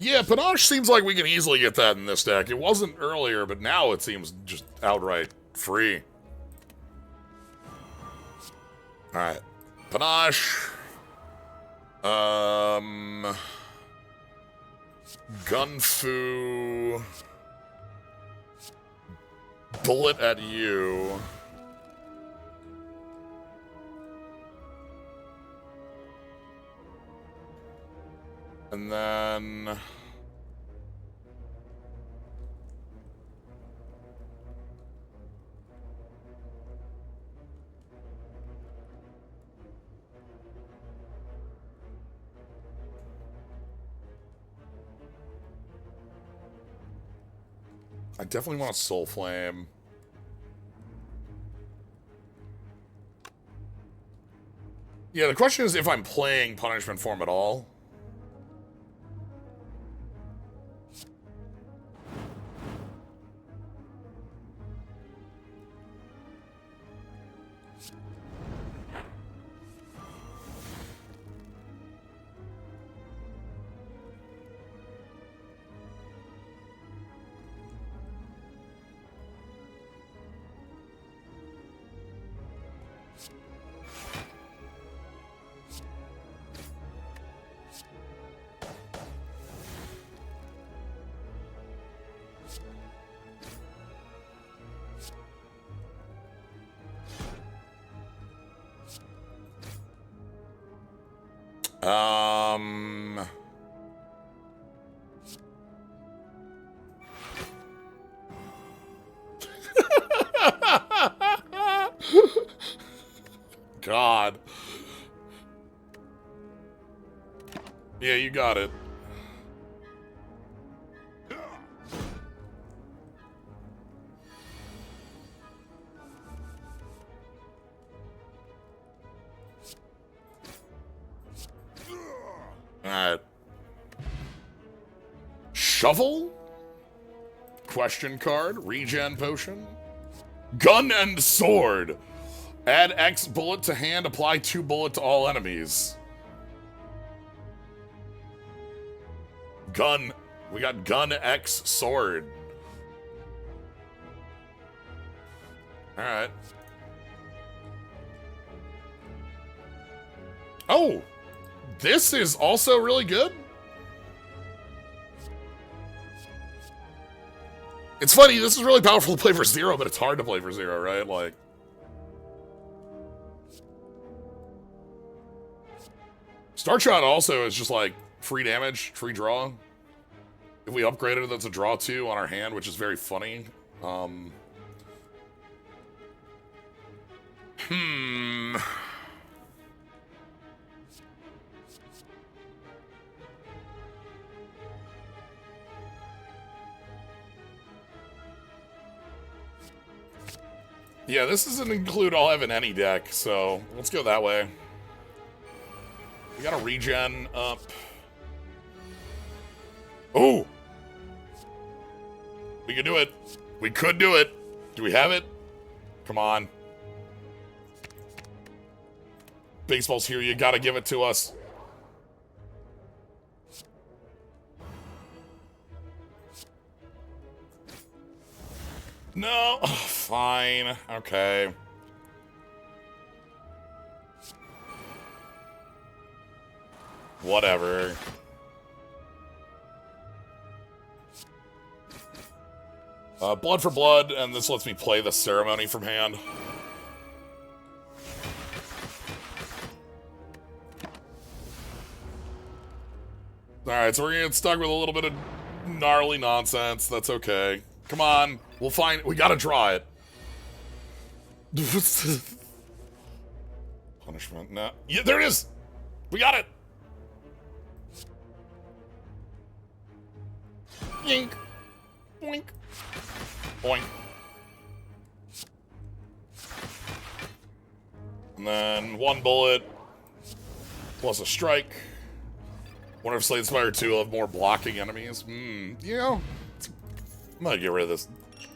Yeah, Panache seems like we can easily get that in this deck. It wasn't earlier, but now it seems just outright Free. Alright. Panache. Gunfu. Bullet at you. And then... I definitely want a Soul Flame. Yeah, the question is if I'm playing Punishment Form at all. God. Yeah, you got it. Alright. Shovel? Question card. Regen potion. Gun and sword. Add X bullet to hand. Apply 2 bullet to all enemies. Gun. We got gun X sword. Alright. Oh! This is also really good? It's funny, this is really powerful to play for 0, but it's hard to play for 0, right? Like... Star Shot also is just like free damage, free draw. If we upgraded it, that's a draw 2 on our hand, which is very funny. Yeah, this doesn't include I'll have in any deck, so let's go that way. We got a regen up. Oh! We could do it. We could do it. Do we have it? Come on. Baseball's here. You gotta give it to us. No. Oh, fine. Okay. Whatever. Blood for blood, and this lets me play the ceremony from hand. Alright, so we're gonna get stuck with a little bit of gnarly nonsense. That's okay. Come on. We'll find... We gotta draw it. Punishment. No. Yeah, there it is! We got it! Yink. Boink. Boink. And then 1 bullet. Plus a strike. Wonder if Slade Spire 2 will have more blocking enemies. You know, I'm gonna get rid of this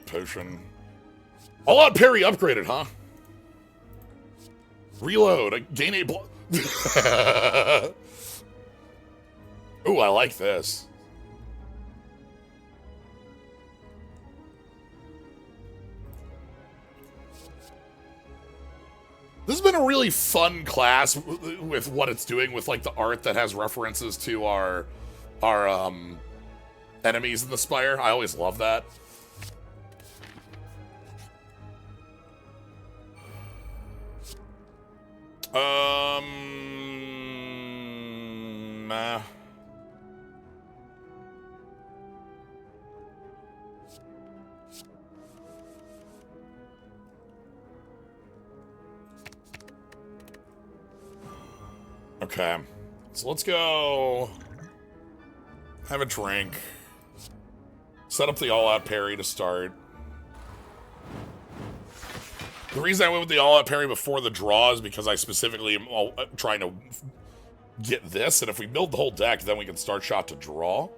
potion. All out parry upgraded, huh? Reload. I gain 8 block. Ooh, I like this. This has been a really fun class with what it's doing with like the art that has references to our enemies in the Spire. I always love that. Nah. Okay, so let's go have a drink, set up the all-out parry to start. The reason I went with the all-out parry before the draw is because I specifically am trying to get this, and if we build the whole deck, then we can start shot to draw.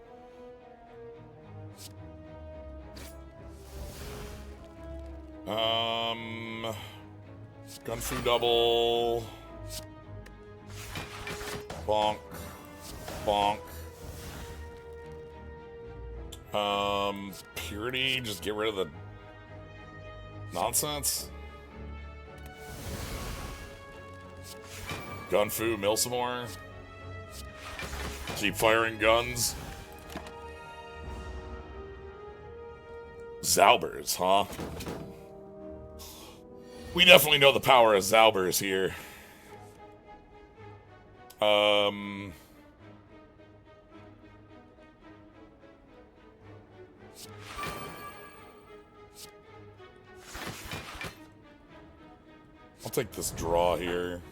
Gunfu double. Bonk. Bonk. Purity, just get rid of the nonsense. Gunfu, mill some more. Keep firing guns. Zaubers, huh? We definitely know the power of Zaubers here. I'll take this draw here.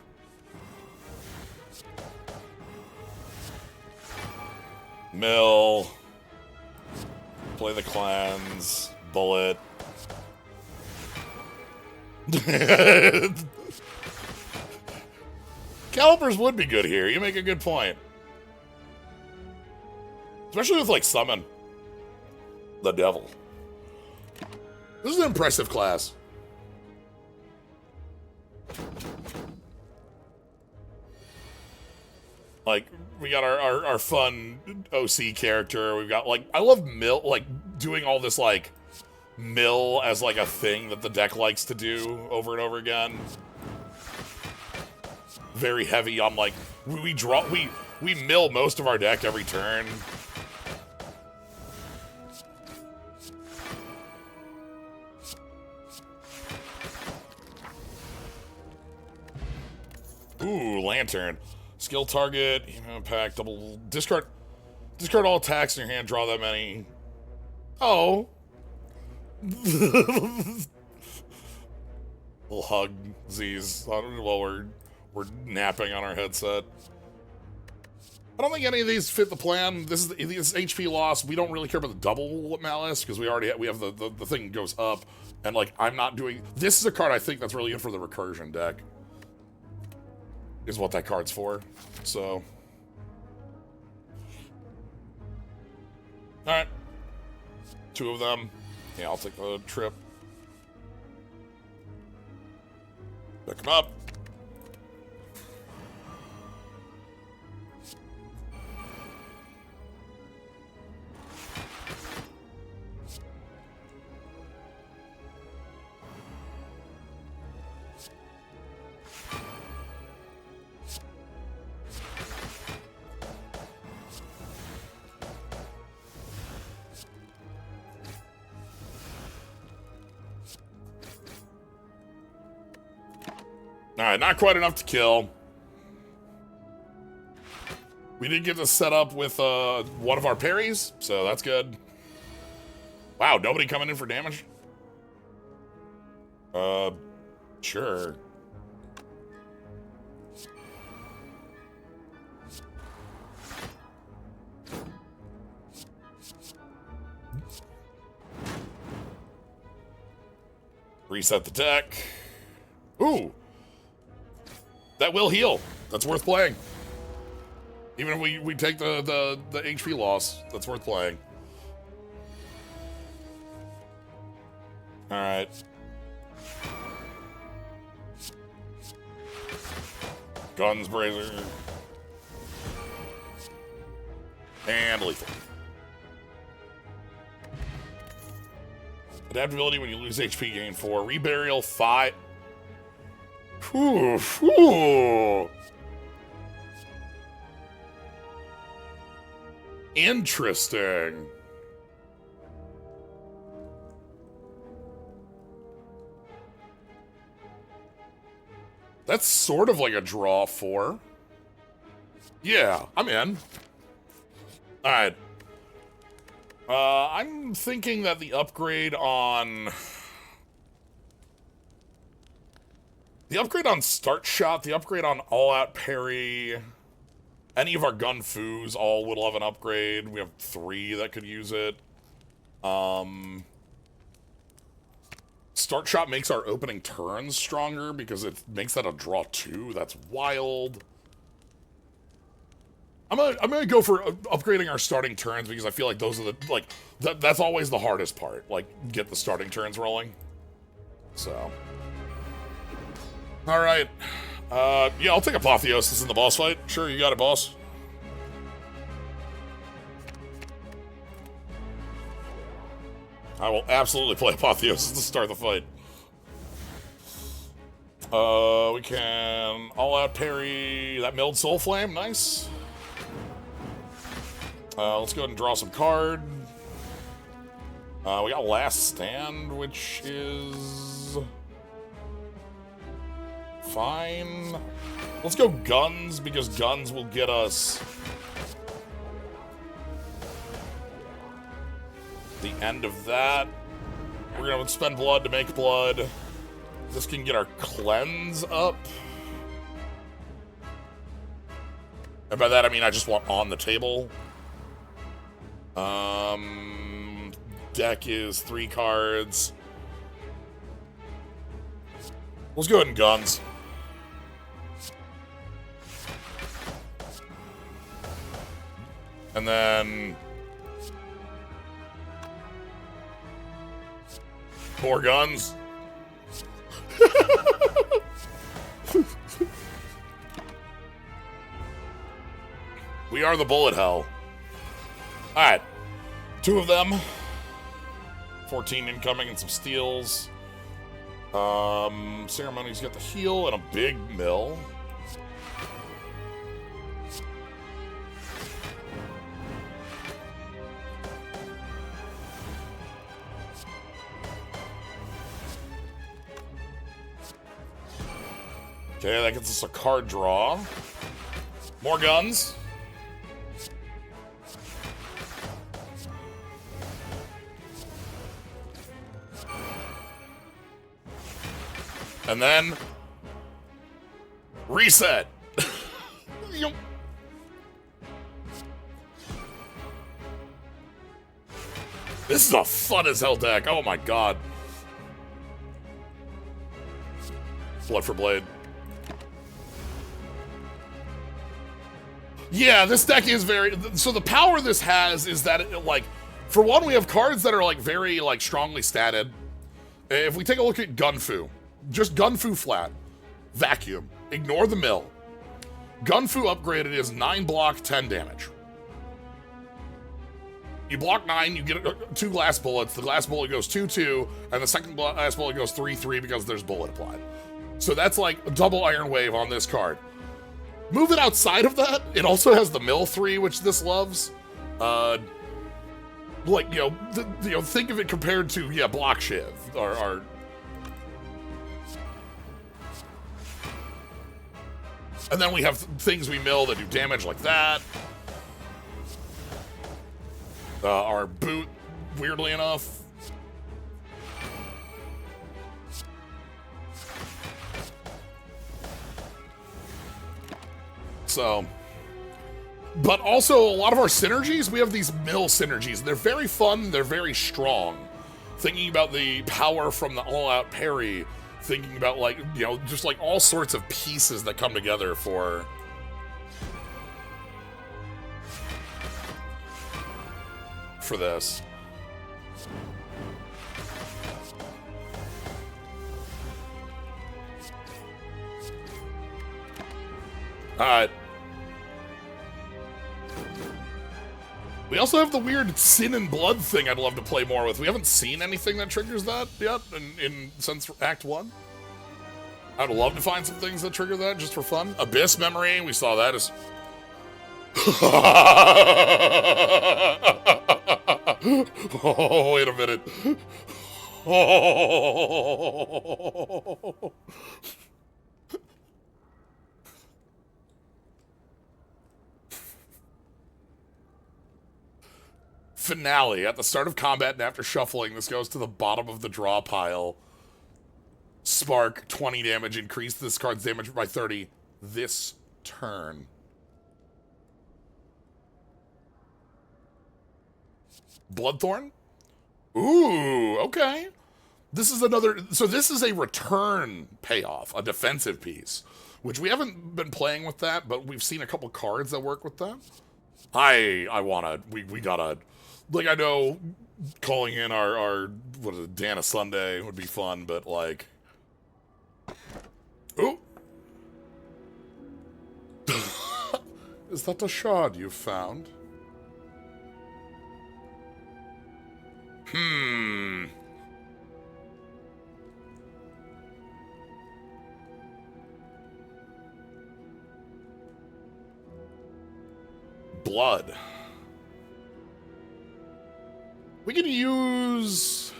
Mill. Play the clans. Bullet. Calipers would be good here. You make a good point. Especially with, like, Summon the Devil. This is an impressive class. Like, we got our fun OC character. We've got, like, I love Mill, like, doing all this, like, Mill as, like, a thing that the deck likes to do over and over again. Very heavy on, like, we mill most of our deck every turn. Ooh, Lantern. Skill target, impact, double, discard all attacks in your hand, draw that many. Oh. Little hug, Z's, while we're napping on our headset. I don't think any of these fit the plan. This HP loss. We don't really care about the double malice because we have the thing goes up, and like I'm not doing. This is a card I think that's really good for the recursion deck. Is what that card's for. So, all right, 2 of them. Yeah, I'll take the trip. Pick them up. Alright, not quite enough to kill. We did get this set up with one of our parries, so that's good. Wow, nobody coming in for damage? Sure. Reset the deck. Ooh! That will heal. That's worth playing. Even if we take the HP loss, that's worth playing. All right. Guns, Brazier. And lethal. Adaptability when you lose HP, gain 4. Reburial 5. Whew, whew. Interesting. That's sort of like a draw 4. Yeah, I'm in. Alright. I'm thinking that the upgrade on... The upgrade on Start Shot, the upgrade on All-Out Parry, any of our Gun Foos all will have an upgrade. We have 3 that could use it. Start Shot makes our opening turns stronger because it makes that a draw 2. That's wild. I'm gonna go for upgrading our starting turns because I feel like those are the, like, that's always the hardest part. Like, get the starting turns rolling. So. Alright. Yeah, I'll take Apotheosis in the boss fight. Sure, you got it, boss. I will absolutely play Apotheosis to start the fight. We can all-out parry that milled Soul Flame. Nice. Let's go ahead and draw some card. We got Last Stand, which is... fine. Let's go Guns, because Guns will get us... the end of that. We're gonna spend blood to make blood. This can get our cleanse up. And by that I mean I just want on the table. Deck is 3 cards. Let's go ahead and Guns. And then... more Guns. We are the bullet hell. Alright. 2 of them. 14 incoming and some steals. Ceremony's got the heal and a big mill. Okay, that gets us a card draw. More Guns. And then... reset! This is a fun as hell deck, oh my god. Blood for Blade. Yeah, this deck is very... so the power this has is that, it, like... for one, we have cards that are, like, very, like, strongly statted. If we take a look at Gunfu... just Gunfu flat. Vacuum. Ignore the mill. Gunfu upgraded is 9 block, 10 damage. You block 9, you get 2 glass bullets. The glass bullet goes 2-2, and the second glass bullet goes 3-3 because there's bullet applied. So that's like a double Iron Wave on this card. Move it outside of that. It also has the mill 3, which this loves. Like, you know, think of it compared to, yeah, Block Shiv, or and then we have things we mill that do damage like that. Our boot, weirdly enough. So, but also a lot of our synergies, we have these mill synergies. They're very fun, they're very strong. Thinking about the power from the all-out parry, thinking about, like, you know, just like all sorts of pieces that come together for this. Alright. We also have the weird Sin and Blood thing I'd love to play more with. We haven't seen anything that triggers that yet since Act 1. I'd love to find some things that trigger that just for fun. Abyss Memory, we saw that as... Oh, wait a minute. Oh. Finale. At the start of combat and after shuffling, this goes to the bottom of the draw pile. Spark, 20 damage. Increase this card's damage by 30 this turn. Bloodthorn? Ooh, okay. This is another... So this is a return payoff, a defensive piece, which we haven't been playing with that, but we've seen a couple cards that work with that. I wanna... We gotta... Like, I know calling in our what is it, Dana Sunday would be fun, but, like... Ooh! Is that a shard you found? Blood. We can use...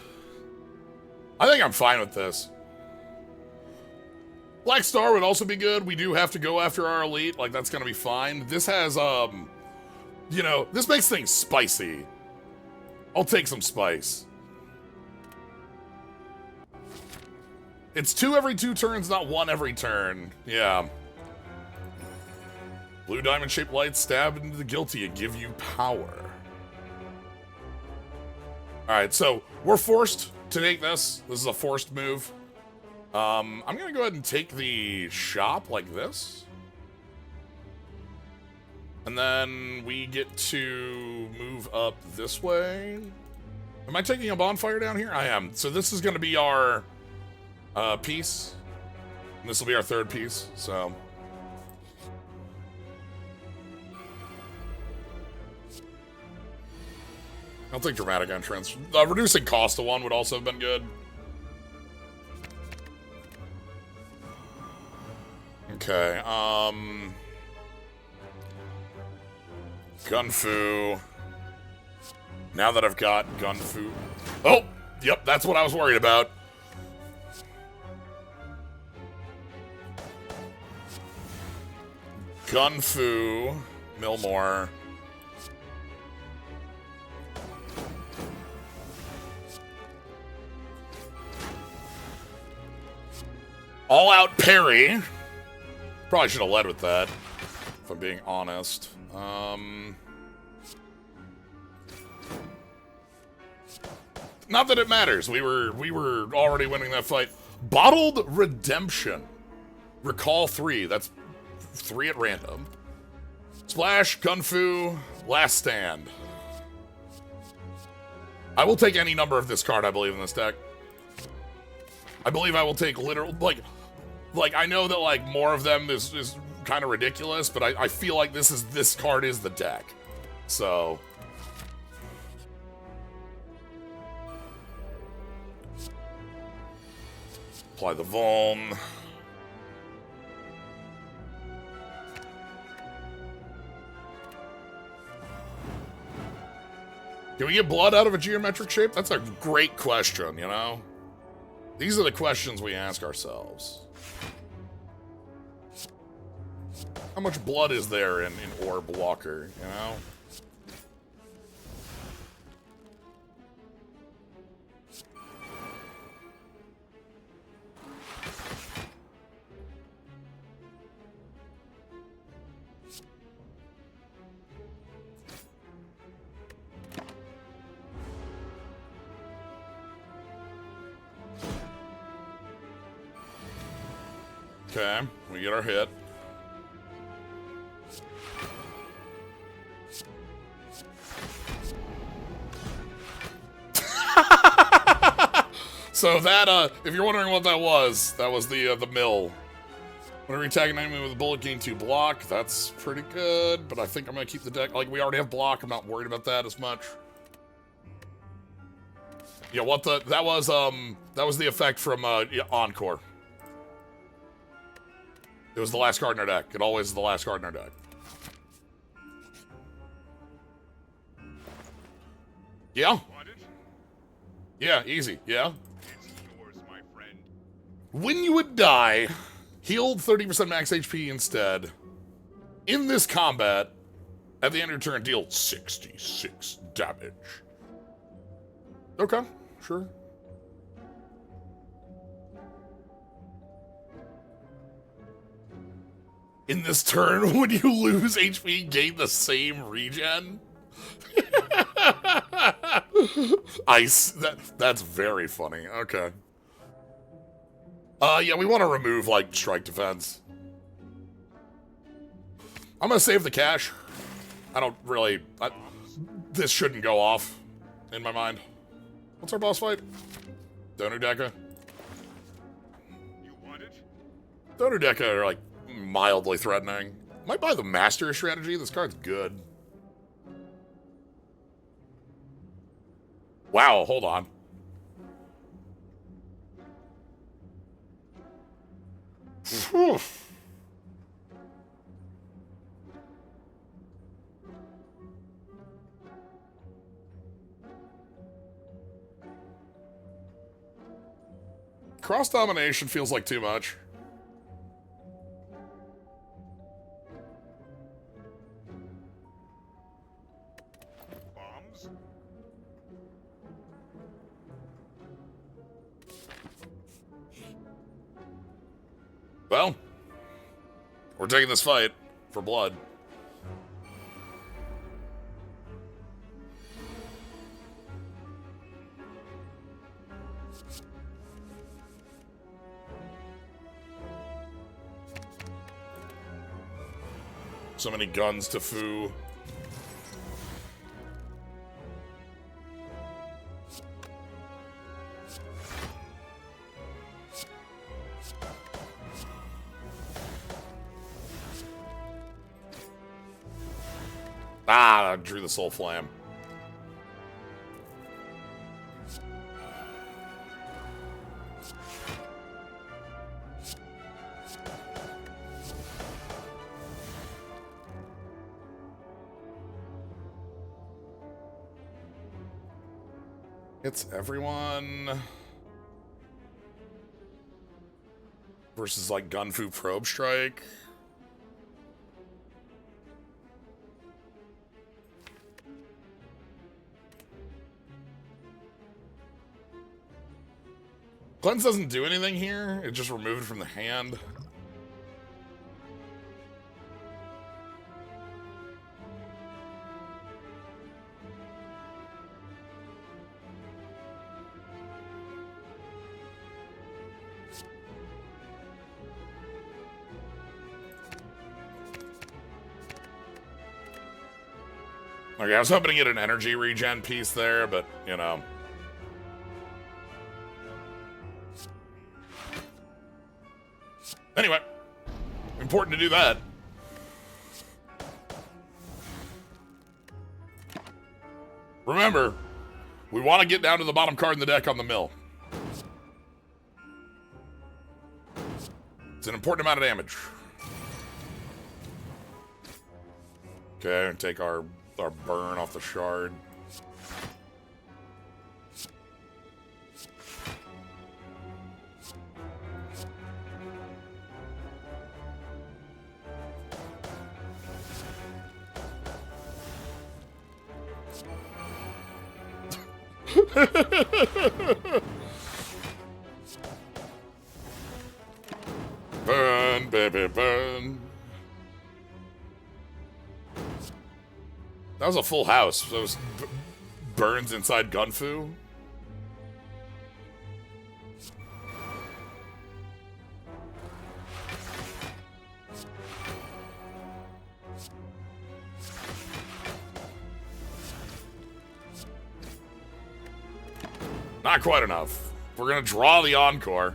I think I'm fine with this. Black Star would also be good. We do have to go after our elite. Like, that's gonna be fine. This has, you know, this makes things spicy. I'll take some spice. It's 2 every 2 turns, not 1 every turn. Yeah. Blue diamond-shaped lights stab into the guilty and give you power. Alright, so we're forced to take this. This is a forced move. I'm gonna go ahead and take the shop like this. And then we get to move up this way. Am I taking a bonfire down here? I am. So this is gonna be our piece. And this will be our 3rd piece, so... I'll take dramatic entrance. Reducing cost to 1 would also have been good. Okay, Gunfu. Now that I've got Gunfu... Oh! Yep, that's what I was worried about. Gunfu. Millmore. All-out parry. Probably should have led with that, if I'm being honest. Not that it matters. We were already winning that fight. Bottled Redemption. Recall 3. That's 3 at random. Splash, Gunfu, Last Stand. I will take any number of this card, I believe, in this deck. I believe I will take literal... Like, I know that, like, more of them is kind of ridiculous, but I feel like this card is the deck. So... Apply the Vuln. Can we get blood out of a geometric shape? That's a great question, you know? These are the questions we ask ourselves. How much blood is there in Orb Walker, you know? Okay, we get our hit. So that, if you're wondering what that was the mill. Whenever you tag an enemy with a bullet, gain 2 block. That's pretty good, but I think I'm gonna keep the deck. Like, we already have block. I'm not worried about that as much. Yeah, that was the effect from, yeah, Encore. It was the last card in our deck. It always is the last card in our deck. Yeah? Yeah, easy. Yeah? It's yours, my friend. When you would die, healed 30% max HP instead. In this combat, at the end of your turn, deal 66 damage. Okay, sure. In this turn, when you lose HP, gain the same regen? Ice. That's very funny. Okay. Yeah, we want to remove, like, strike defense. I'm gonna save the cash. I don't really... this shouldn't go off, in my mind. What's our boss fight? Donudeka. You want it? Donudeka are, like, mildly threatening. Might buy the Master strategy. This card's good. Wow, hold on. Whew. Cross-domination feels like too much. Bombs? Well, we're taking this fight for blood. So many guns to foo. Ah, I drew the soul flame. It's everyone versus like Gunfu Probe Strike. Cleanse doesn't do anything here. It just removed it from the hand. Okay, I was hoping to get an energy regen piece there, but, you know. Anyway, important to do that. Remember, we want to get down to the bottom card in the deck on the mill. It's an important amount of damage. Okay, and take our burn off the shard. Burn, baby, burn. That was a full house. Those burns inside Gunfu. Not quite enough. We're gonna draw the Encore.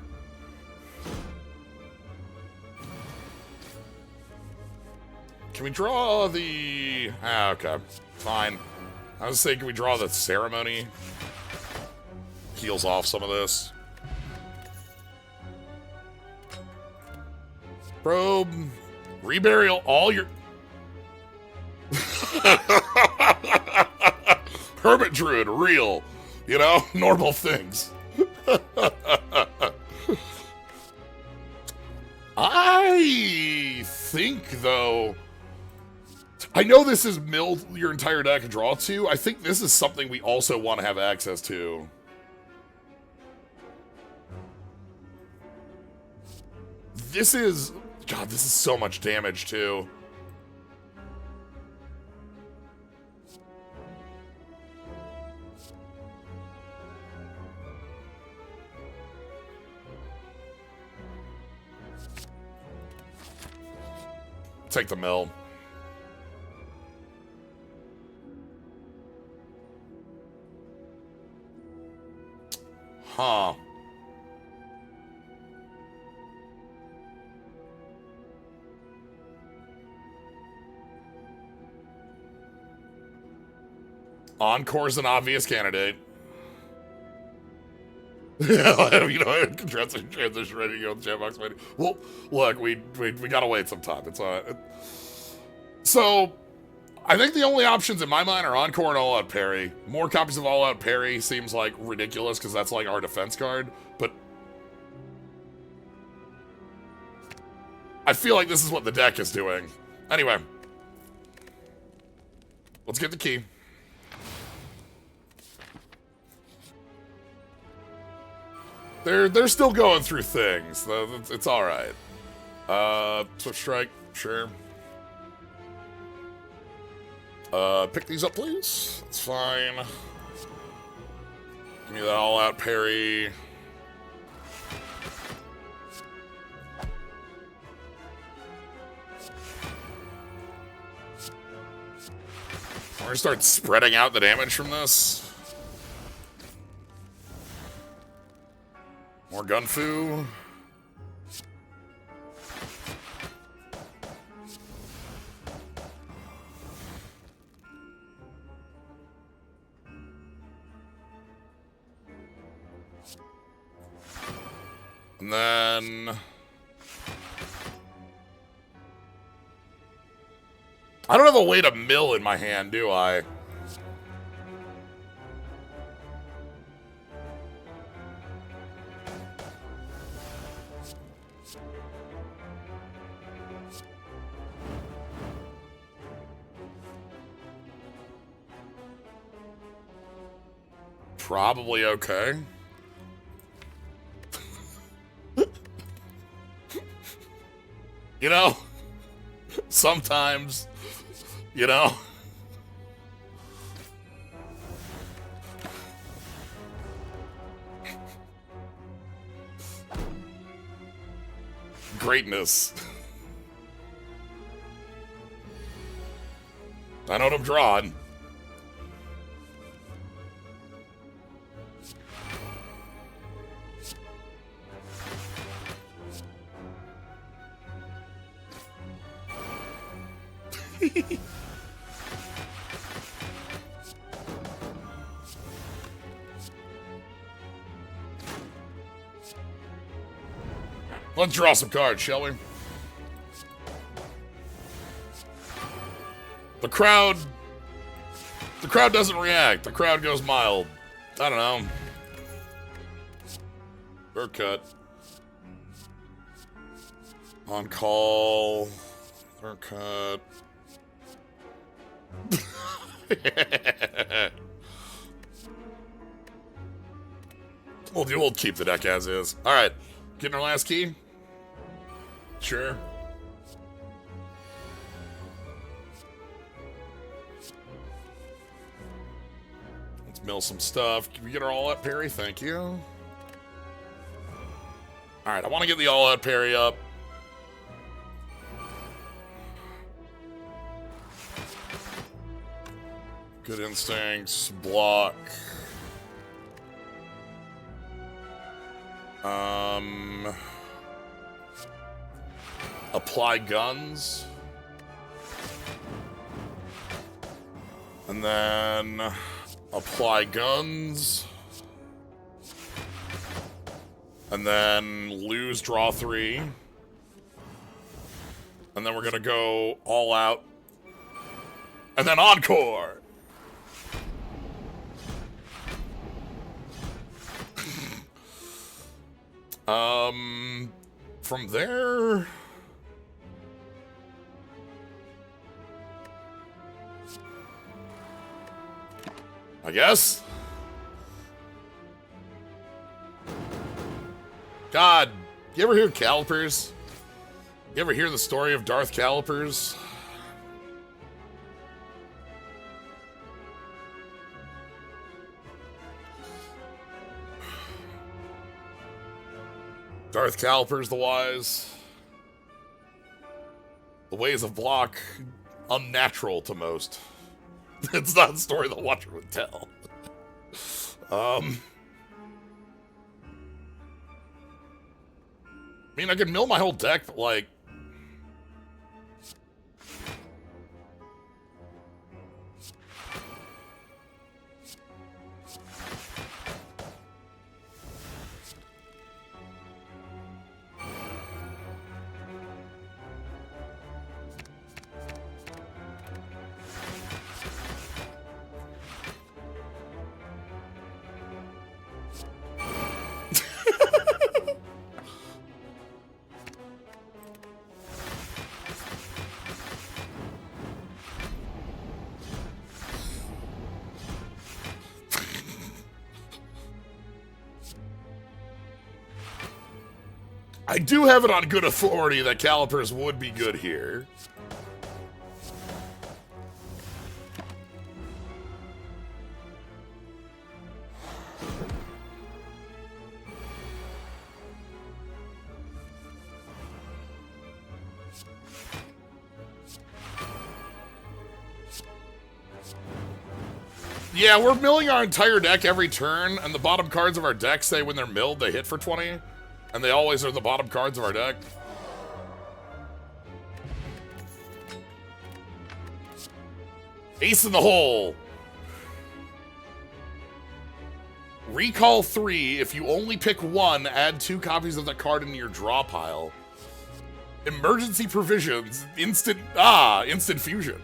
Can we draw the... Ah, okay. Fine. I was saying, can we draw the Ceremony? Heals off some of this. Probe. Reburial all your... Hermit Druid, real. You know, normal things. I think, though... I know this is milled your entire deck and draw to. I think this is something we also want to have access to. This is... God, this is so much damage, too. Take the mill. Huh. Encore's an obvious candidate. Yeah, you know, transition ready to go in the chat box. Well, look, we gotta wait some time. It's so I think the only options in my mind are Encore and All Out Parry. More copies of All Out Parry seems like ridiculous because that's like our defense card, but I feel like this is what the deck is doing. Anyway, let's get the key. They're still going through things. It's all right. Switch strike, sure. Pick these up, please. It's fine. Give me that all-out parry. We're gonna start spreading out the damage from this. More gunfu. And then I don't have a way to mill in my hand, do I? Probably okay. You know, sometimes, you know. Greatness. I know what I'm drawing. Let's draw some cards, shall we? The crowd doesn't react. The crowd goes mild. I don't know. Bird cut. On call. Bird cut. We'll keep the deck as is. All right, getting our last key. Sure. Let's mill some stuff. Can we get our all-out parry? Thank you. All right, I want to get the all-out parry up. Good instincts, block. Apply guns. And then apply guns. And then lose draw 3. And then we're gonna go all out. And then encore! From there... I guess? God, you ever hear Calipers? You ever hear the story of Darth Calipers? Darth Calipers the Wise. The ways of Block, unnatural to most. It's not a story the Watcher would tell. I mean, I could mill my whole deck, but like... I do have it on good authority that Calipers would be good here. Yeah, we're milling our entire deck every turn, and the bottom cards of our deck say when they're milled, they hit for 20. And they always are the bottom cards of our deck. Ace in the hole. Recall 3. If you only pick one, add 2 copies of that card into your draw pile. Emergency provisions. Instant fusion.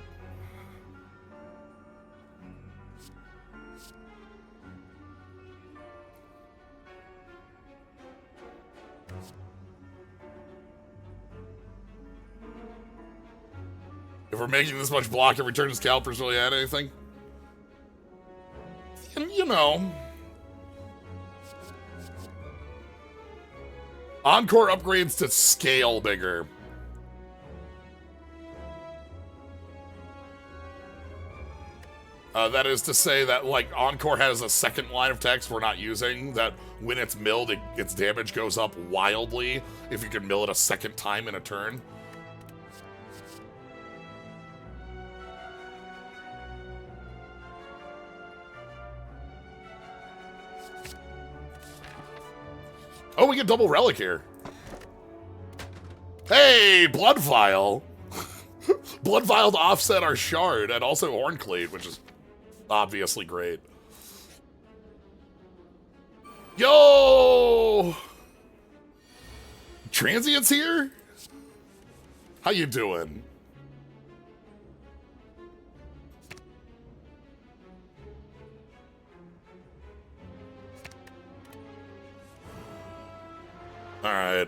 If we're making this much block every turn, does Calipers really add anything? You know. Encore upgrades to scale bigger. That is to say that, like, Encore has a second line of text we're not using, that when it's milled, its damage goes up wildly if you can mill it a second time in a turn. Oh, we get double relic here. Hey, Blood Vial. Blood Vial to offset our shard, and also Hornclade, which is obviously great. Yo! Transient's here? How you doing? Alright.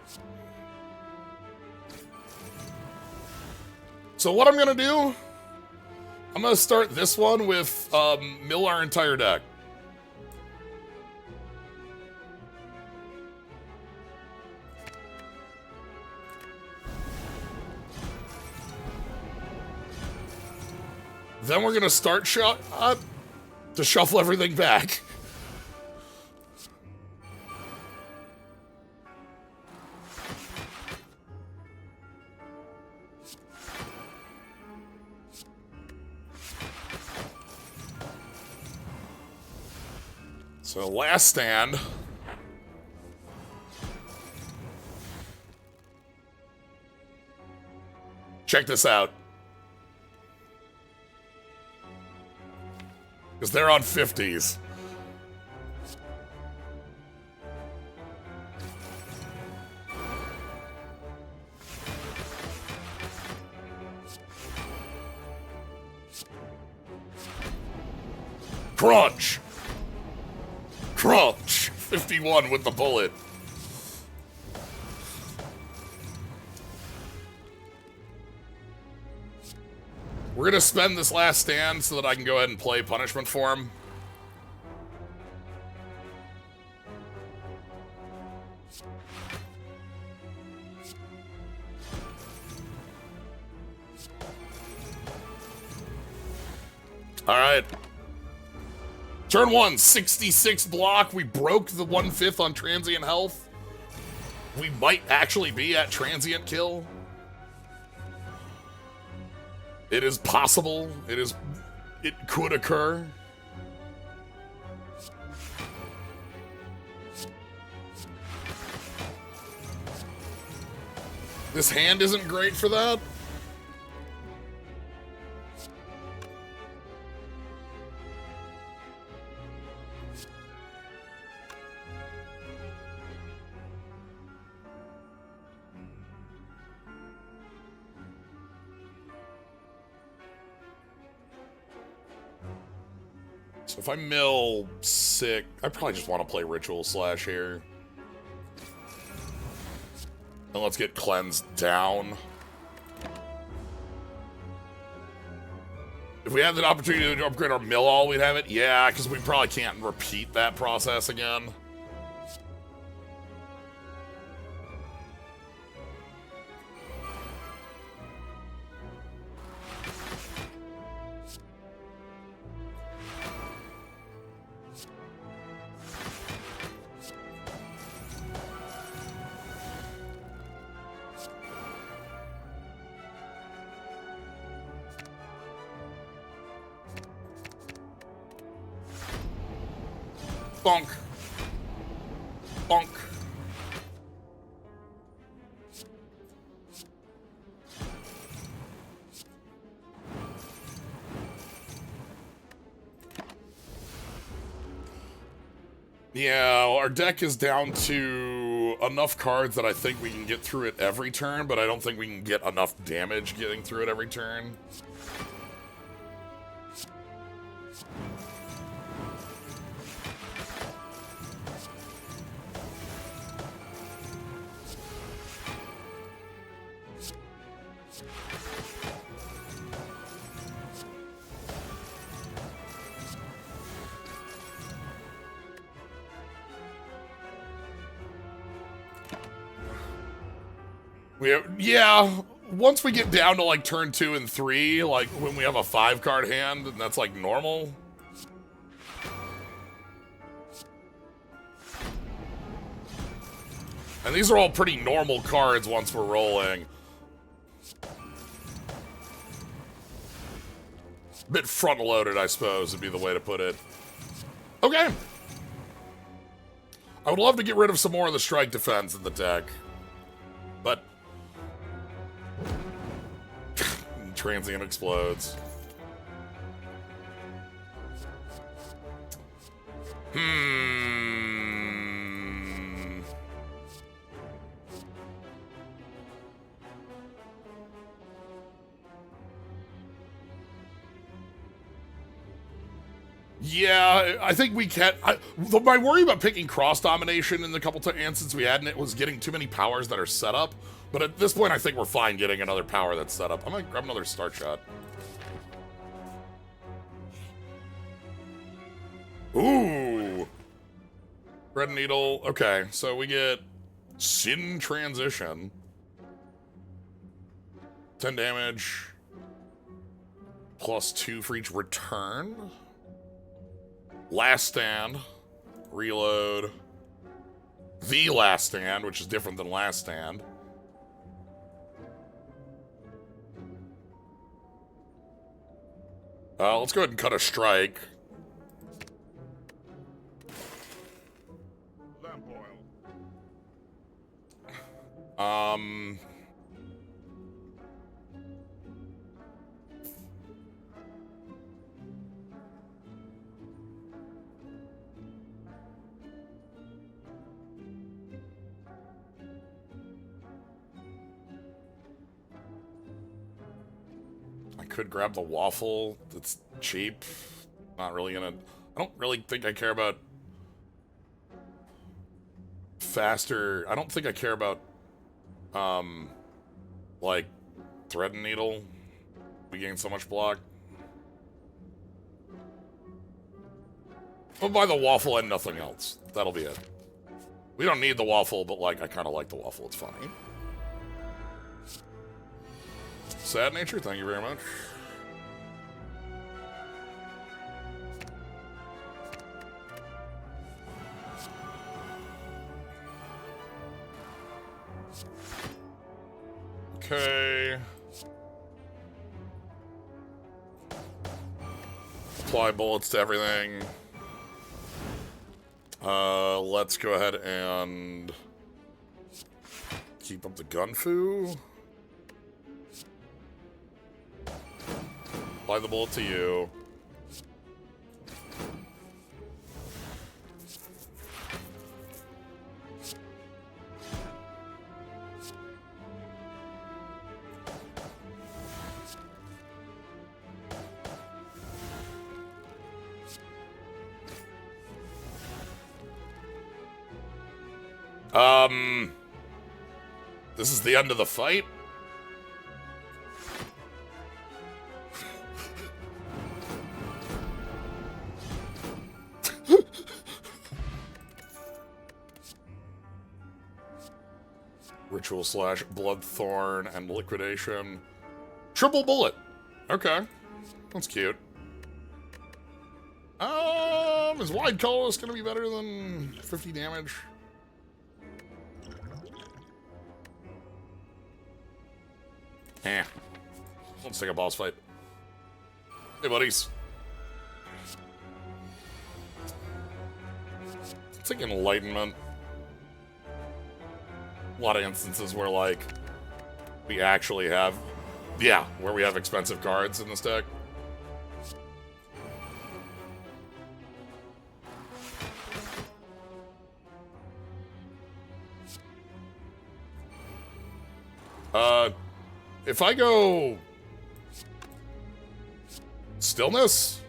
So what I'm gonna do, I'm gonna start this one with mill our entire deck. Then we're gonna start to shuffle everything back. So last stand. Check this out. Because they're on 50s. Crunch! Crunch! 51 with the bullet. We're gonna spend this last stand so that I can go ahead and play punishment for him. Alright. Turn 1, 66 block. We broke the 1/5 on transient health. We might actually be at transient kill. It is possible. It could occur. This hand isn't great for that. So if I mill sick, I probably just want to play Ritual Slash here. And let's get cleansed down. If we had the opportunity to upgrade our mill all, we'd have it. Yeah, because we probably can't repeat that process again. Bonk. Bonk. Yeah, our deck is down to enough cards that I think we can get through it every turn, but I don't think we can get enough damage getting through it every turn. Yeah, once we get down to like turn 2 and 3, like when we have a 5-card hand, and that's like normal. And these are all pretty normal cards once we're rolling. Bit front-loaded, I suppose, would be the way to put it. Okay. I would love to get rid of some more of the strike defense in the deck. But transient explodes. Yeah, I think we can. My worry about picking cross domination in the couple instances we had in it was getting too many powers that are set up. But at this point, I think we're fine getting another power that's set up. I might grab another Star Shot. Ooh. Red Needle. Okay, so we get Sin Transition. 10 damage. +2 for each return. Last Stand. Reload. The Last Stand, which is different than Last Stand. Let's go ahead and cut a strike. Lamp oil. I could grab the waffle. It's cheap. Not really gonna... I don't really think I care about faster. I don't think I care about, like, thread and needle. We gain so much block. We'll buy the waffle and nothing else. That'll be it. We don't need the waffle, but, like, I kind of like the waffle. It's funny. Sad nature, thank you very much. Okay. Apply bullets to everything. Let's go ahead and keep up the gun foo. Apply the bullet to you. This is the end of the fight? Ritual slash Bloodthorn and Liquidation. Triple bullet. Okay. That's cute. Is Wide Colorless gonna be better than 50 damage? Eh. Let's take a boss fight. Hey, buddies. Let's take Enlightenment. A lot of instances where, like, we actually have... Yeah, where we have expensive cards in this deck. If I go... Stillness?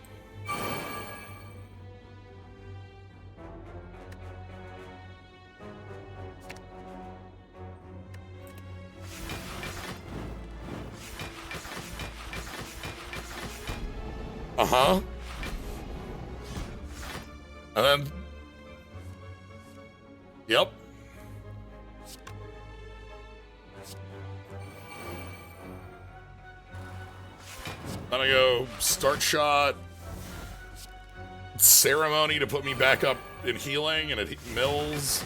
Uh-huh. And then... Yep. Then I go Start Shot, Ceremony to put me back up in healing, and it mills.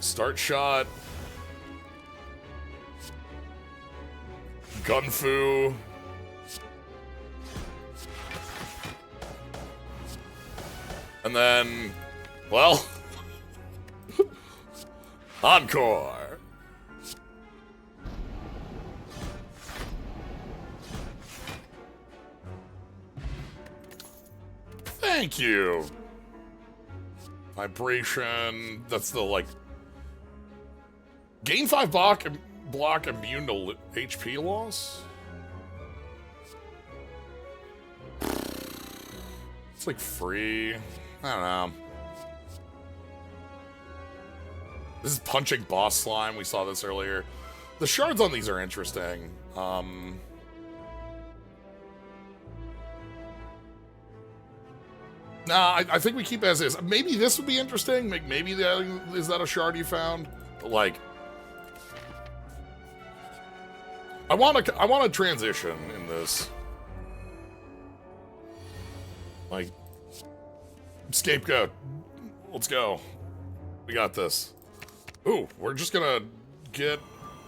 Start Shot, Gunfu, and then, well, Encore. Thank you. Vibration. That's the, like... Gain 5 block immune to HP loss? It's like free. I don't know. This is punching boss slime. We saw this earlier. The shards on these are interesting. Nah, I think we keep as is. Maybe this would be interesting. Maybe is that a shard you found? But like, I want a transition in this. Like, Scapegoat. Let's go. We got this. Ooh, we're just gonna get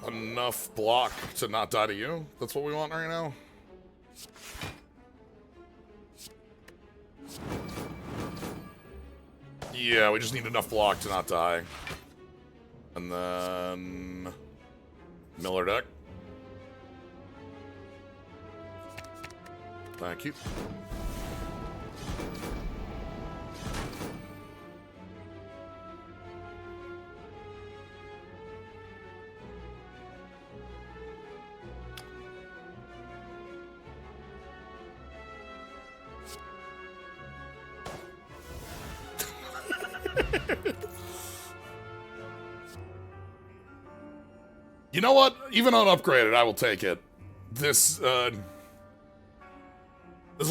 enough block to not die to you. That's what we want right now. Yeah, we just need enough block to not die. And then... Miller deck. Thank you. You know what? Even unupgraded, I will take it. This will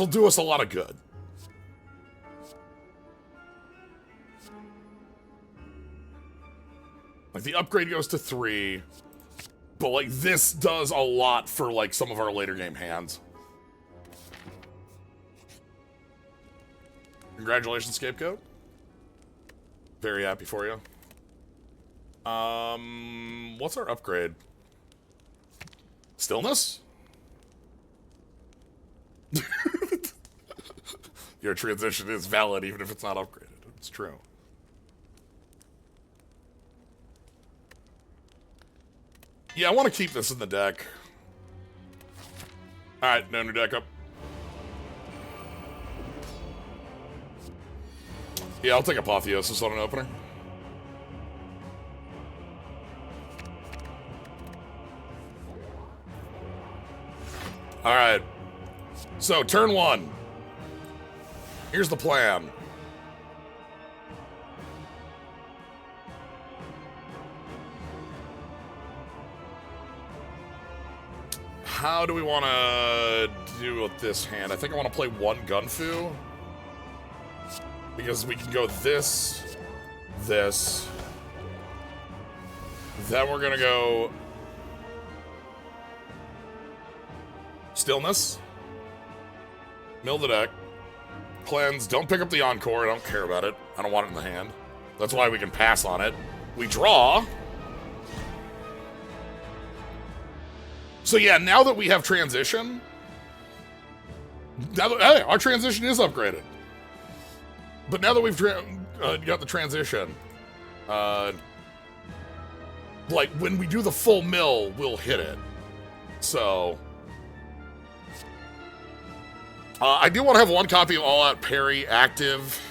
do us a lot of good. Like, the upgrade goes to 3, but, like, this does a lot for, like, some of our later game hands. Congratulations, Scapegoat. Very happy for you. What's our upgrade? Stillness? Your transition is valid even if it's not upgraded. It's true. Yeah, I want to keep this in the deck. Alright, no new deck up. Yeah, I'll take Apotheosis on an opener. Alright. So, turn 1. Here's the plan. How do we want to do with this hand? I think I want to play 1 Gunfu. Because we can go this, this. Then we're going to go Stillness. Mill the deck. Cleanse. Don't pick up the Encore. I don't care about it. I don't want it in the hand. That's why we can pass on it. We draw. So yeah, now that we have transition, hey, our transition is upgraded. But now that we've got the transition, like when we do the full mill, we'll hit it. So I do want to have 1 copy of All Out Parry active.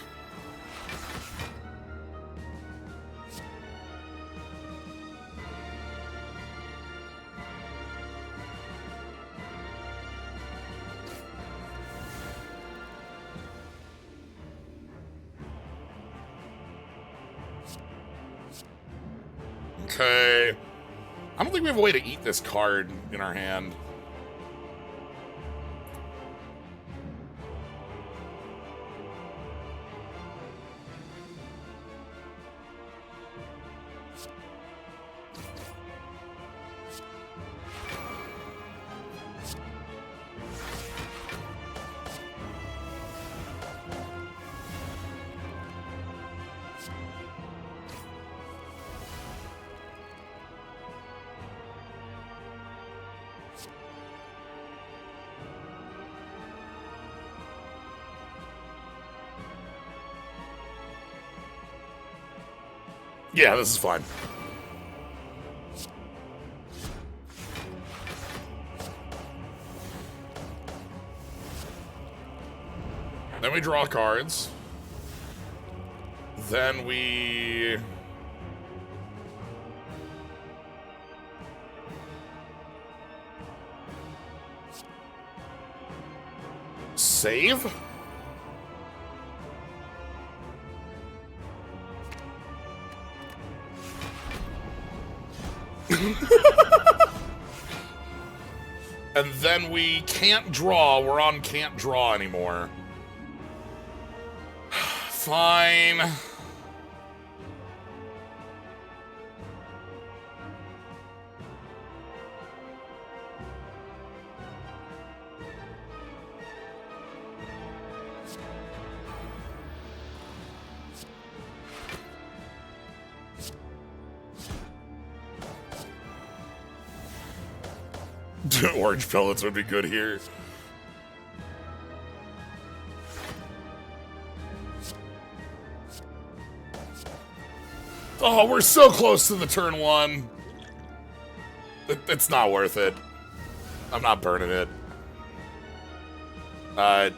Okay. I don't think we have a way to eat this card in our hand. Yeah, this is fine. Then we draw cards. Then we save? And then we can't draw. We're on can't draw anymore. Fine. Orange pellets would be good here. Oh, we're so close to the turn 1. It's not worth it. I'm not burning it. I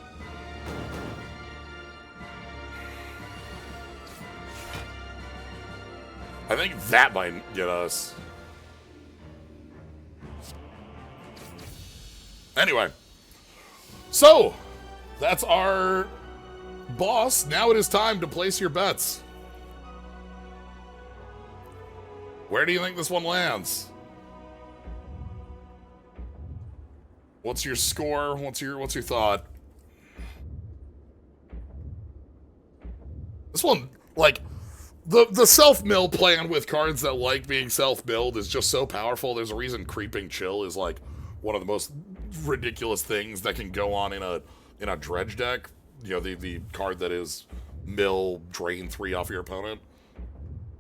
think that might get us. Anyway, so that's our boss. Now it is time to place your bets. Where do you think this one lands? What's your score? What's your thought? This one, like, the self-mill plan with cards that like being self-milled is just so powerful. There's a reason Creeping Chill is like one of the most ridiculous things that can go on in a dredge deck. You know, the card that is mill, drain 3 off your opponent.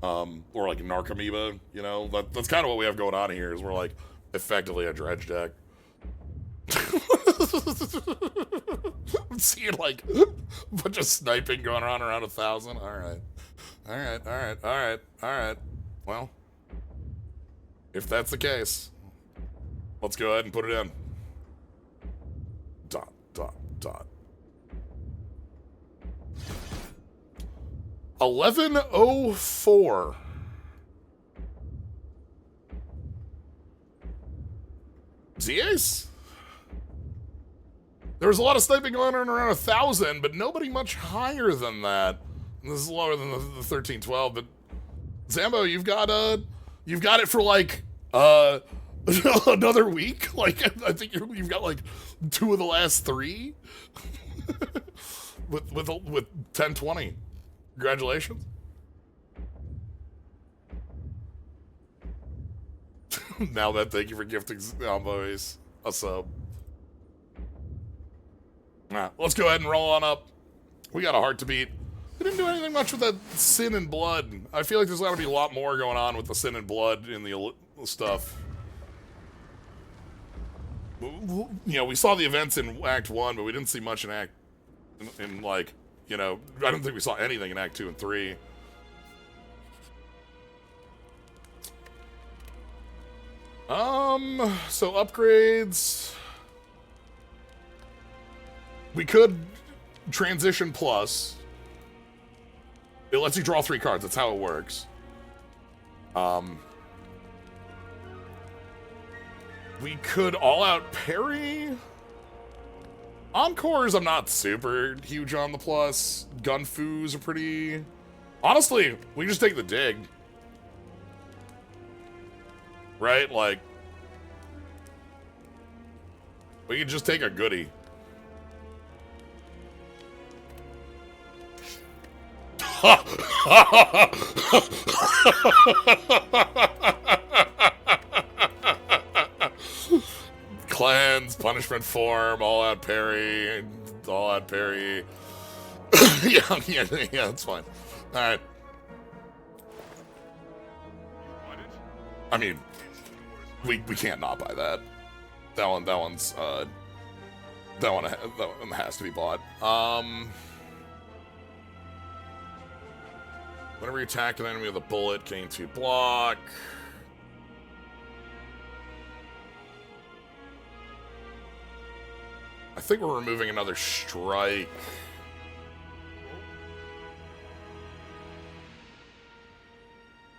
Or like Narcomoeba, you know? That's kind of what we have going on here, is we're like effectively a dredge deck. I'm seeing like a bunch of sniping going on around 1,000. Alright. Alright. Well, if that's the case, let's go ahead and put it in. Dot. 1104. Z-Ace? There was a lot of sniping going on around 1,000, but nobody much higher than that. And this is lower than the 1312, but Zambo, you've got it for like another week. Like I think you've got like 2 of the last 3 with 1020. Congratulations. Now that, thank you for gifting Zambo a sub. Alright, let's go ahead and roll on up. We got a heart to beat. We didn't do anything much with that Sin and Blood. I feel like there's got to be a lot more going on with the Sin and Blood in the stuff. You know, we saw the events in Act 1, but we didn't see much in Act... in like, you know, I don't think we saw anything in Act 2 and 3. So upgrades... We could transition plus. It lets you draw 3 cards. That's how it works. We could all-out parry. Encores, I'm not super huge on the plus. Gunfus are pretty... Honestly, we just take the dig. Right? Like... We could just take a goodie. Cleanse, punishment form, all-out parry, all-out parry. yeah, that's fine. Alright. I mean, we can't not buy that. That one has to be bought. Whenever you attack an enemy with a bullet, gain 2 block. I think we're removing another strike.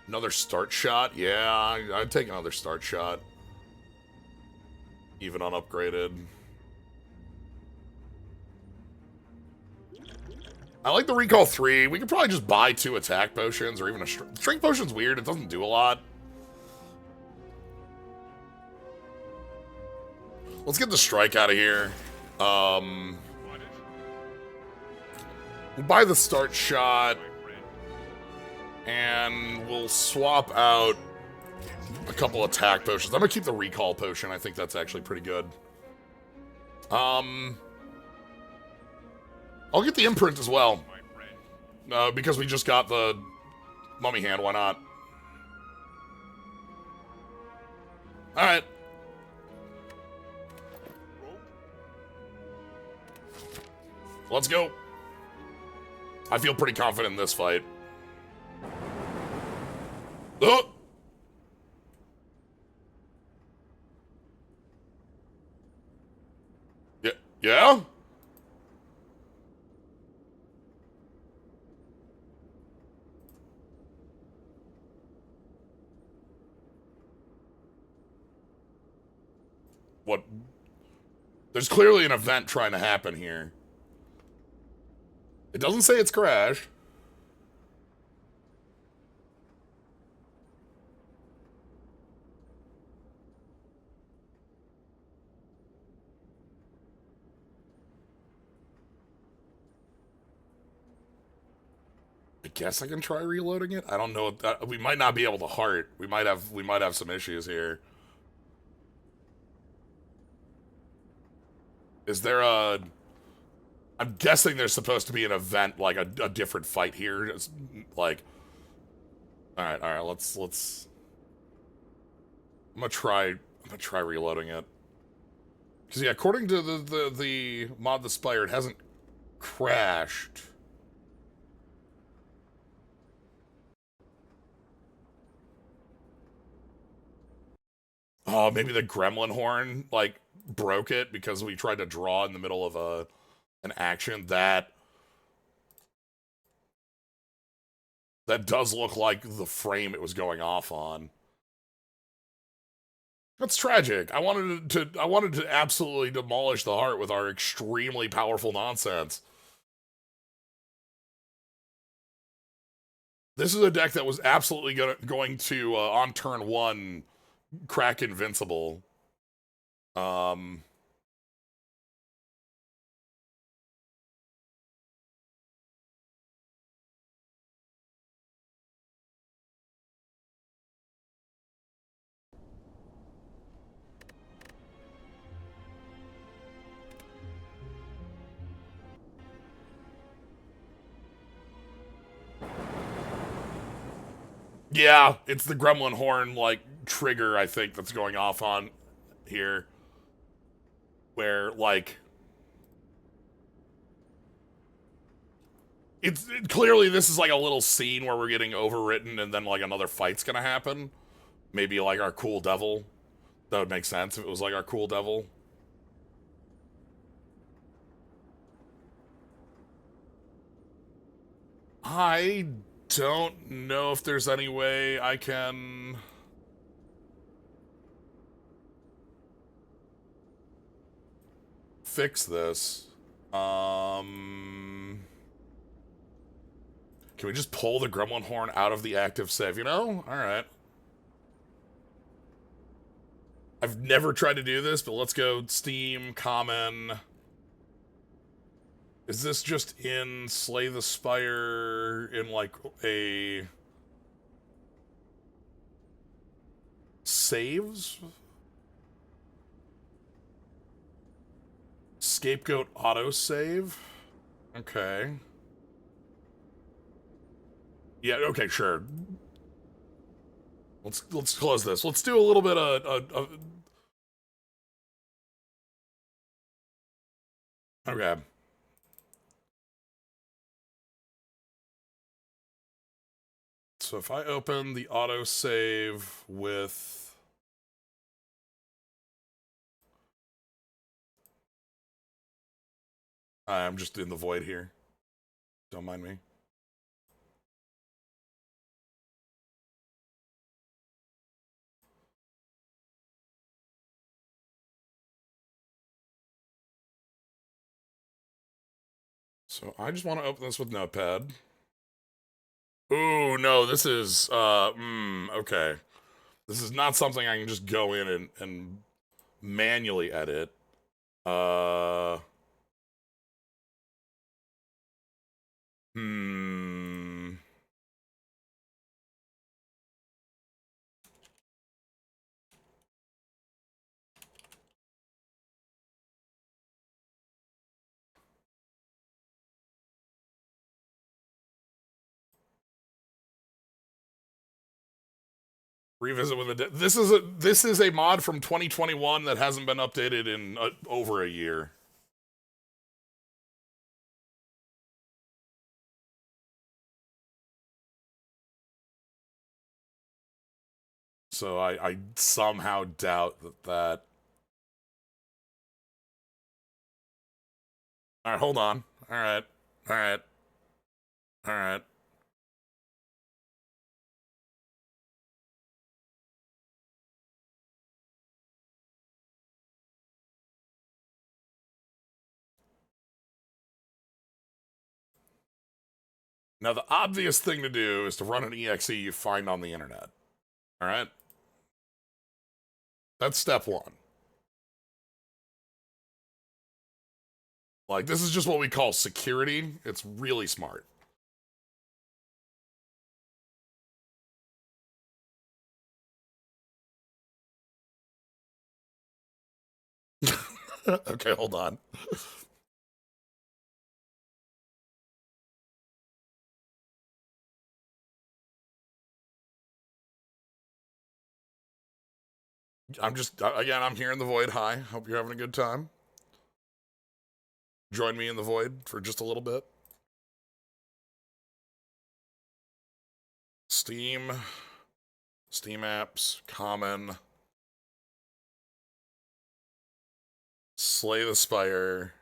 Another start shot? Yeah, I'd take another start shot. Even unupgraded. I like the Recall 3. We could probably just buy 2 attack potions or even a strength potion's weird. It doesn't do a lot. Let's get the strike out of here. We'll buy the start shot. And we'll swap out a couple attack potions. I'm gonna keep the Recall potion. I think that's actually pretty good. I'll get the imprint as well. Because we just got the mummy hand, why not? Alright. Let's go. I feel pretty confident in this fight. Oh! Yeah? What? There's clearly an event trying to happen here. It doesn't say it's crashed. guess I can try reloading it. I don't know. We might not be able to heart. We might have some issues here. Is there a... I'm guessing there's supposed to be an event, like a different fight here. It's like... Alright, let's... I'm gonna try reloading it. Because, yeah, according to the mod, the Spire, it hasn't crashed. Oh, maybe the Gremlin horn, like, broke it because we tried to draw in the middle of an action. That does look like the frame it was going off on. That's tragic. I wanted to absolutely demolish the heart with our extremely powerful nonsense. This is a deck that was absolutely going to on turn 1 crack invincible. Yeah, it's the Gremlin horn, like, trigger, I think, that's going off on here. Where, like... Clearly this is like a little scene where we're getting overwritten and then, like, another fight's gonna happen. Maybe, like, our cool devil. That would make sense if it was, like, our cool devil. I don't know if there's any way I can... fix this. Can we just pull the Gremlin horn out of the active save? You know? Alright. I've never tried to do this, but let's go Steam, Common. Is this just in Slay the Spire in, like, a... saves? Scapegoat autosave? Okay. Yeah, okay, sure. Let's close this. Let's do a little bit of okay. So if I open the autosave with... I'm just in the void here. Don't mind me. So I just want to open this with Notepad. Ooh, no, this is, okay. This is not something I can just go in and manually edit. Hmm. Revisit with a... This is a mod from 2021 that hasn't been updated in over a year. So I somehow doubt that... Alright, hold on. Alright. Alright. Alright. Now, the obvious thing to do is to run an exe you find on the internet. Alright? That's step 1. Like, this is just what we call security. It's really smart. Okay, hold on. Again, I'm here in the void. Hi, hope you're having a good time. Join me in the void for just a little bit. Steam apps, common, slay the Spire.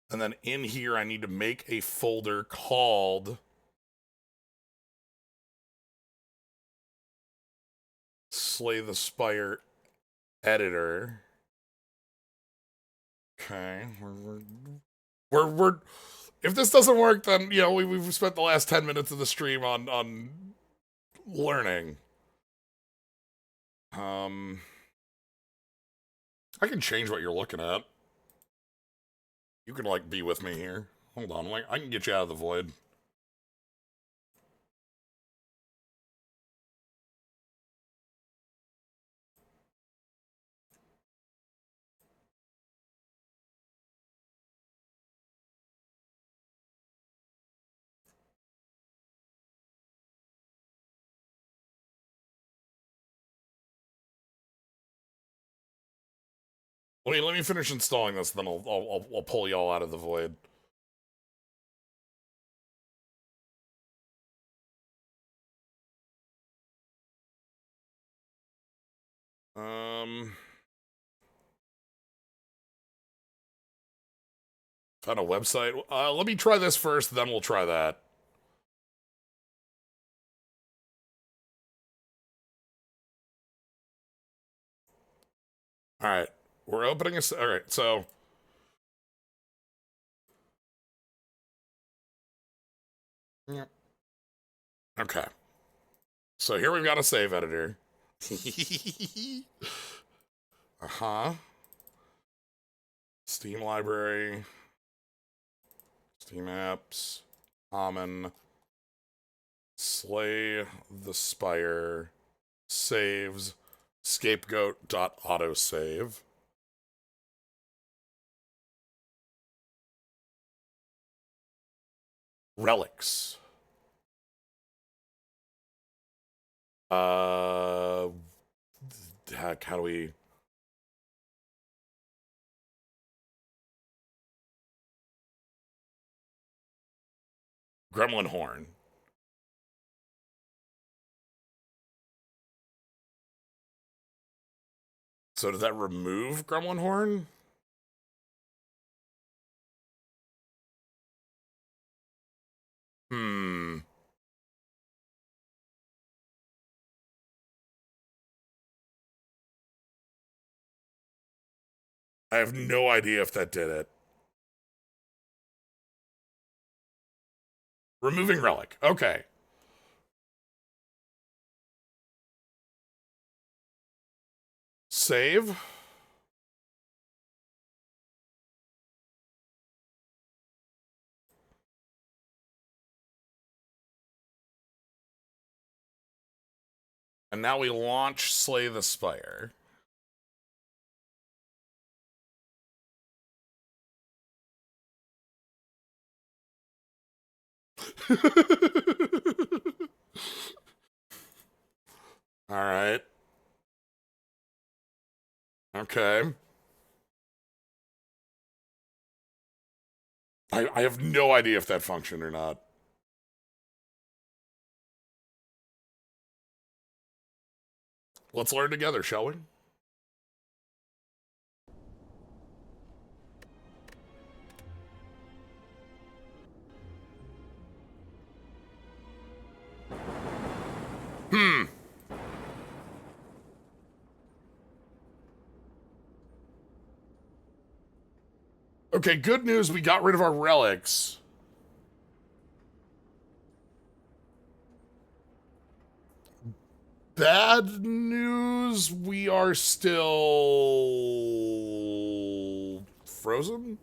And then in here, I need to make a folder called Slay the Spire Editor. Okay, we're if this doesn't work, then you know we've spent the last 10 minutes of the stream on learning. I can change what you're looking at. You can like be with me here. Hold on, I can get you out of the void. Let me finish installing this, then I'll pull y'all out of the void. Found a website. Let me try this first, then we'll try that. All right, we're opening a. All right, so. Yeah. Okay. So here we've got a save editor. Uh-huh. Steam library. Steam apps. Common. Slay the Spire. Saves. Scapegoat.autosave. Relics. Heck, how do we... Gremlin Horn. So does that remove Gremlin Horn? I have no idea if that did it. Removing relic. Okay. Save. And now we launch Slay the Spire. All right. Okay. I have no idea if that functioned or not. Let's learn together, shall we? Okay, good news, we got rid of our relics. Bad news, we are still... frozen?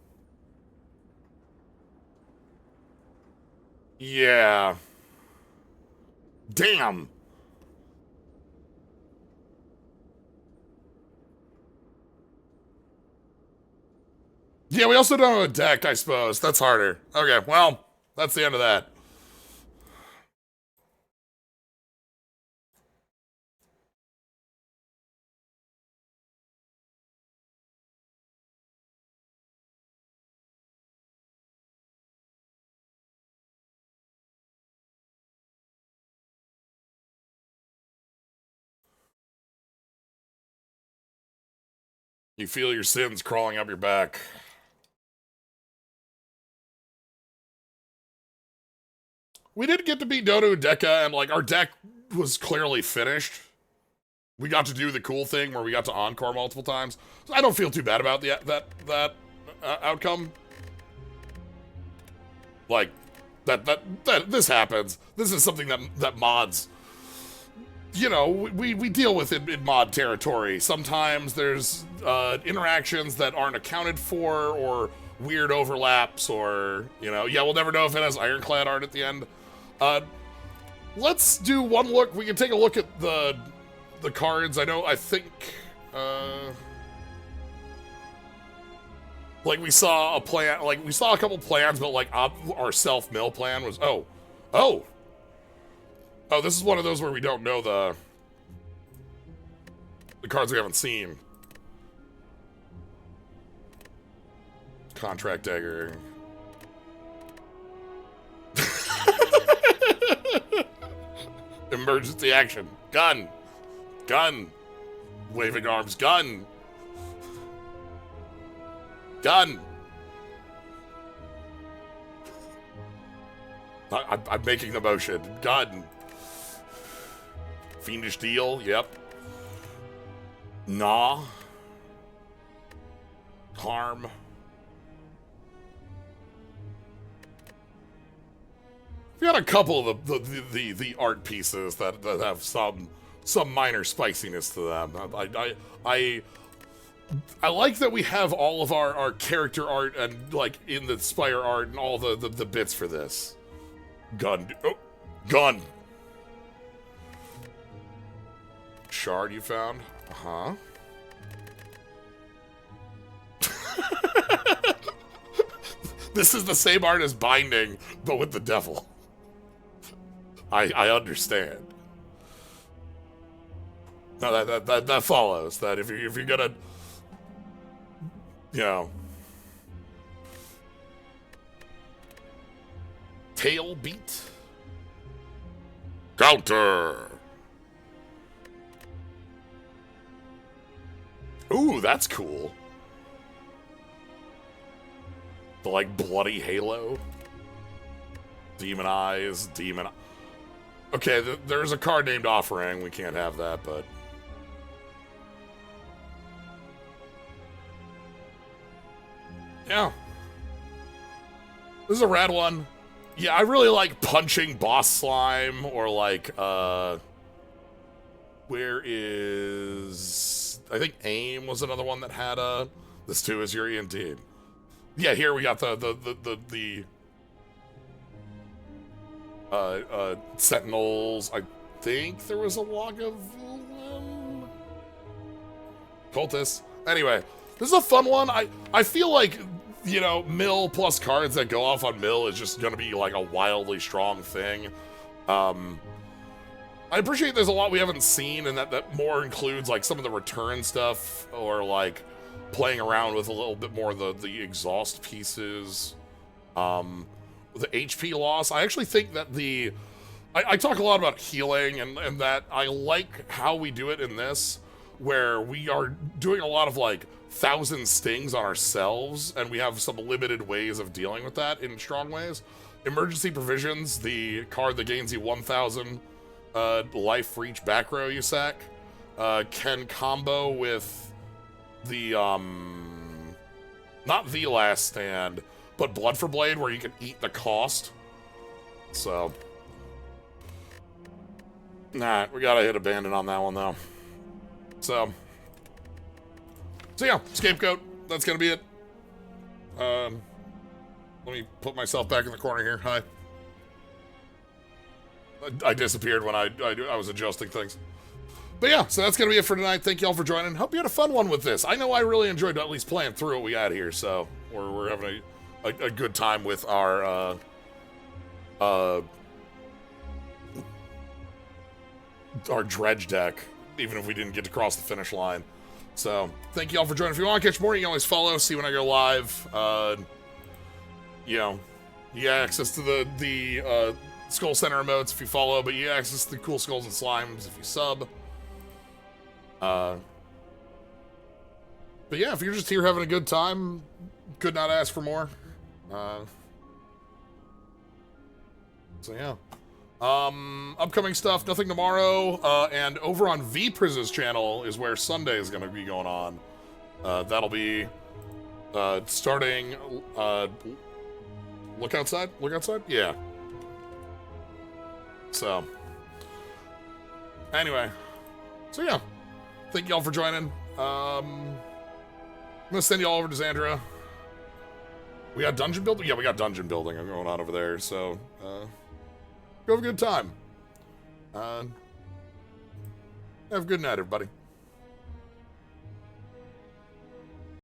Yeah. Damn. Yeah, we also don't have a deck, I suppose. That's harder. Okay, well, that's the end of that. You feel your sins crawling up your back. We did get to beat Dodo Deca, and like our deck was clearly finished. We got to do the cool thing where we got to encore multiple times. So I don't feel too bad about that outcome. Like that this happens. This is something that mods, you know, we deal with in mod territory. Sometimes there's interactions that aren't accounted for, or weird overlaps, or, you know, yeah, we'll never know if it has ironclad art at the end. Let's do one look. We can take a look at the cards. I think like we saw a plan, like we saw a couple plans, but like our self-mill plan was oh, this is one of those where we don't know the cards we haven't seen. Contract Dagger. Emergency action. Gun. Gun. Waving arms. Gun. Gun. I'm making the motion. Gun. Fiendish deal. Yep. Gnaw. Harm. We got a couple of the art pieces that have some minor spiciness to them. I like that we have all of our character art and like in the Spire art and all the bits for this. Gun. Oh, gun. Shard you found? Uh-huh. This is the same art as Binding, but with the devil. I understand. No, that follows. That if you're gonna, you know, tail beat, counter. Ooh, that's cool. The like bloody halo, demon eyes, demon. Okay, there's a card named Offering. We can't have that, but yeah, this is a rad one. Yeah, I really like punching boss slime, or like where is, I think Aim was another one that had this too is Yuri indeed. Yeah, here we got the Sentinels. I think there was a log of cultists. Anyway, this is a fun one. I feel like, you know, mill plus cards that go off on mill is just gonna be like a wildly strong thing. I appreciate there's a lot we haven't seen, and that more includes like some of the return stuff, or like playing around with a little bit more of the exhaust pieces. The HP loss. I actually think that I talk a lot about healing, and that I like how we do it in this, where we are doing a lot of like 1,000 stings on ourselves, and we have some limited ways of dealing with that in strong ways. Emergency Provisions, the card that gains you 1,000 life for each back row you sack, can combo with the not the Last Stand, but Blood for Blade, where you can eat the cost. So nah, we gotta hit abandon on that one though. So yeah, Scapegoat, that's gonna be it. Let me put myself back in the corner here. Hi. I disappeared when I was adjusting things. But yeah, so that's going to be it for tonight. Thank you all for joining. Hope you had a fun one with this. I know I really enjoyed at least playing through what we had here, so we're having a good time with our dredge deck, even if we didn't get to cross the finish line. So thank you all for joining. If you want to catch more, you can always follow, see when I go live. You know, you get access to the Skull Center emotes if you follow, but you get access to the cool skulls and slimes if you sub. But yeah, if you're just here having a good time, could not ask for more. So yeah. Upcoming stuff, nothing tomorrow, and over on V-Priz's channel is where Sunday is going to be going on. That'll be, starting, look outside? Look outside? Yeah. So, anyway. So yeah. Thank y'all for joining. I'm gonna send y'all over to Xandra. We got dungeon building? Yeah, we got dungeon building going on over there, so, go have a good time. Have a good night, everybody.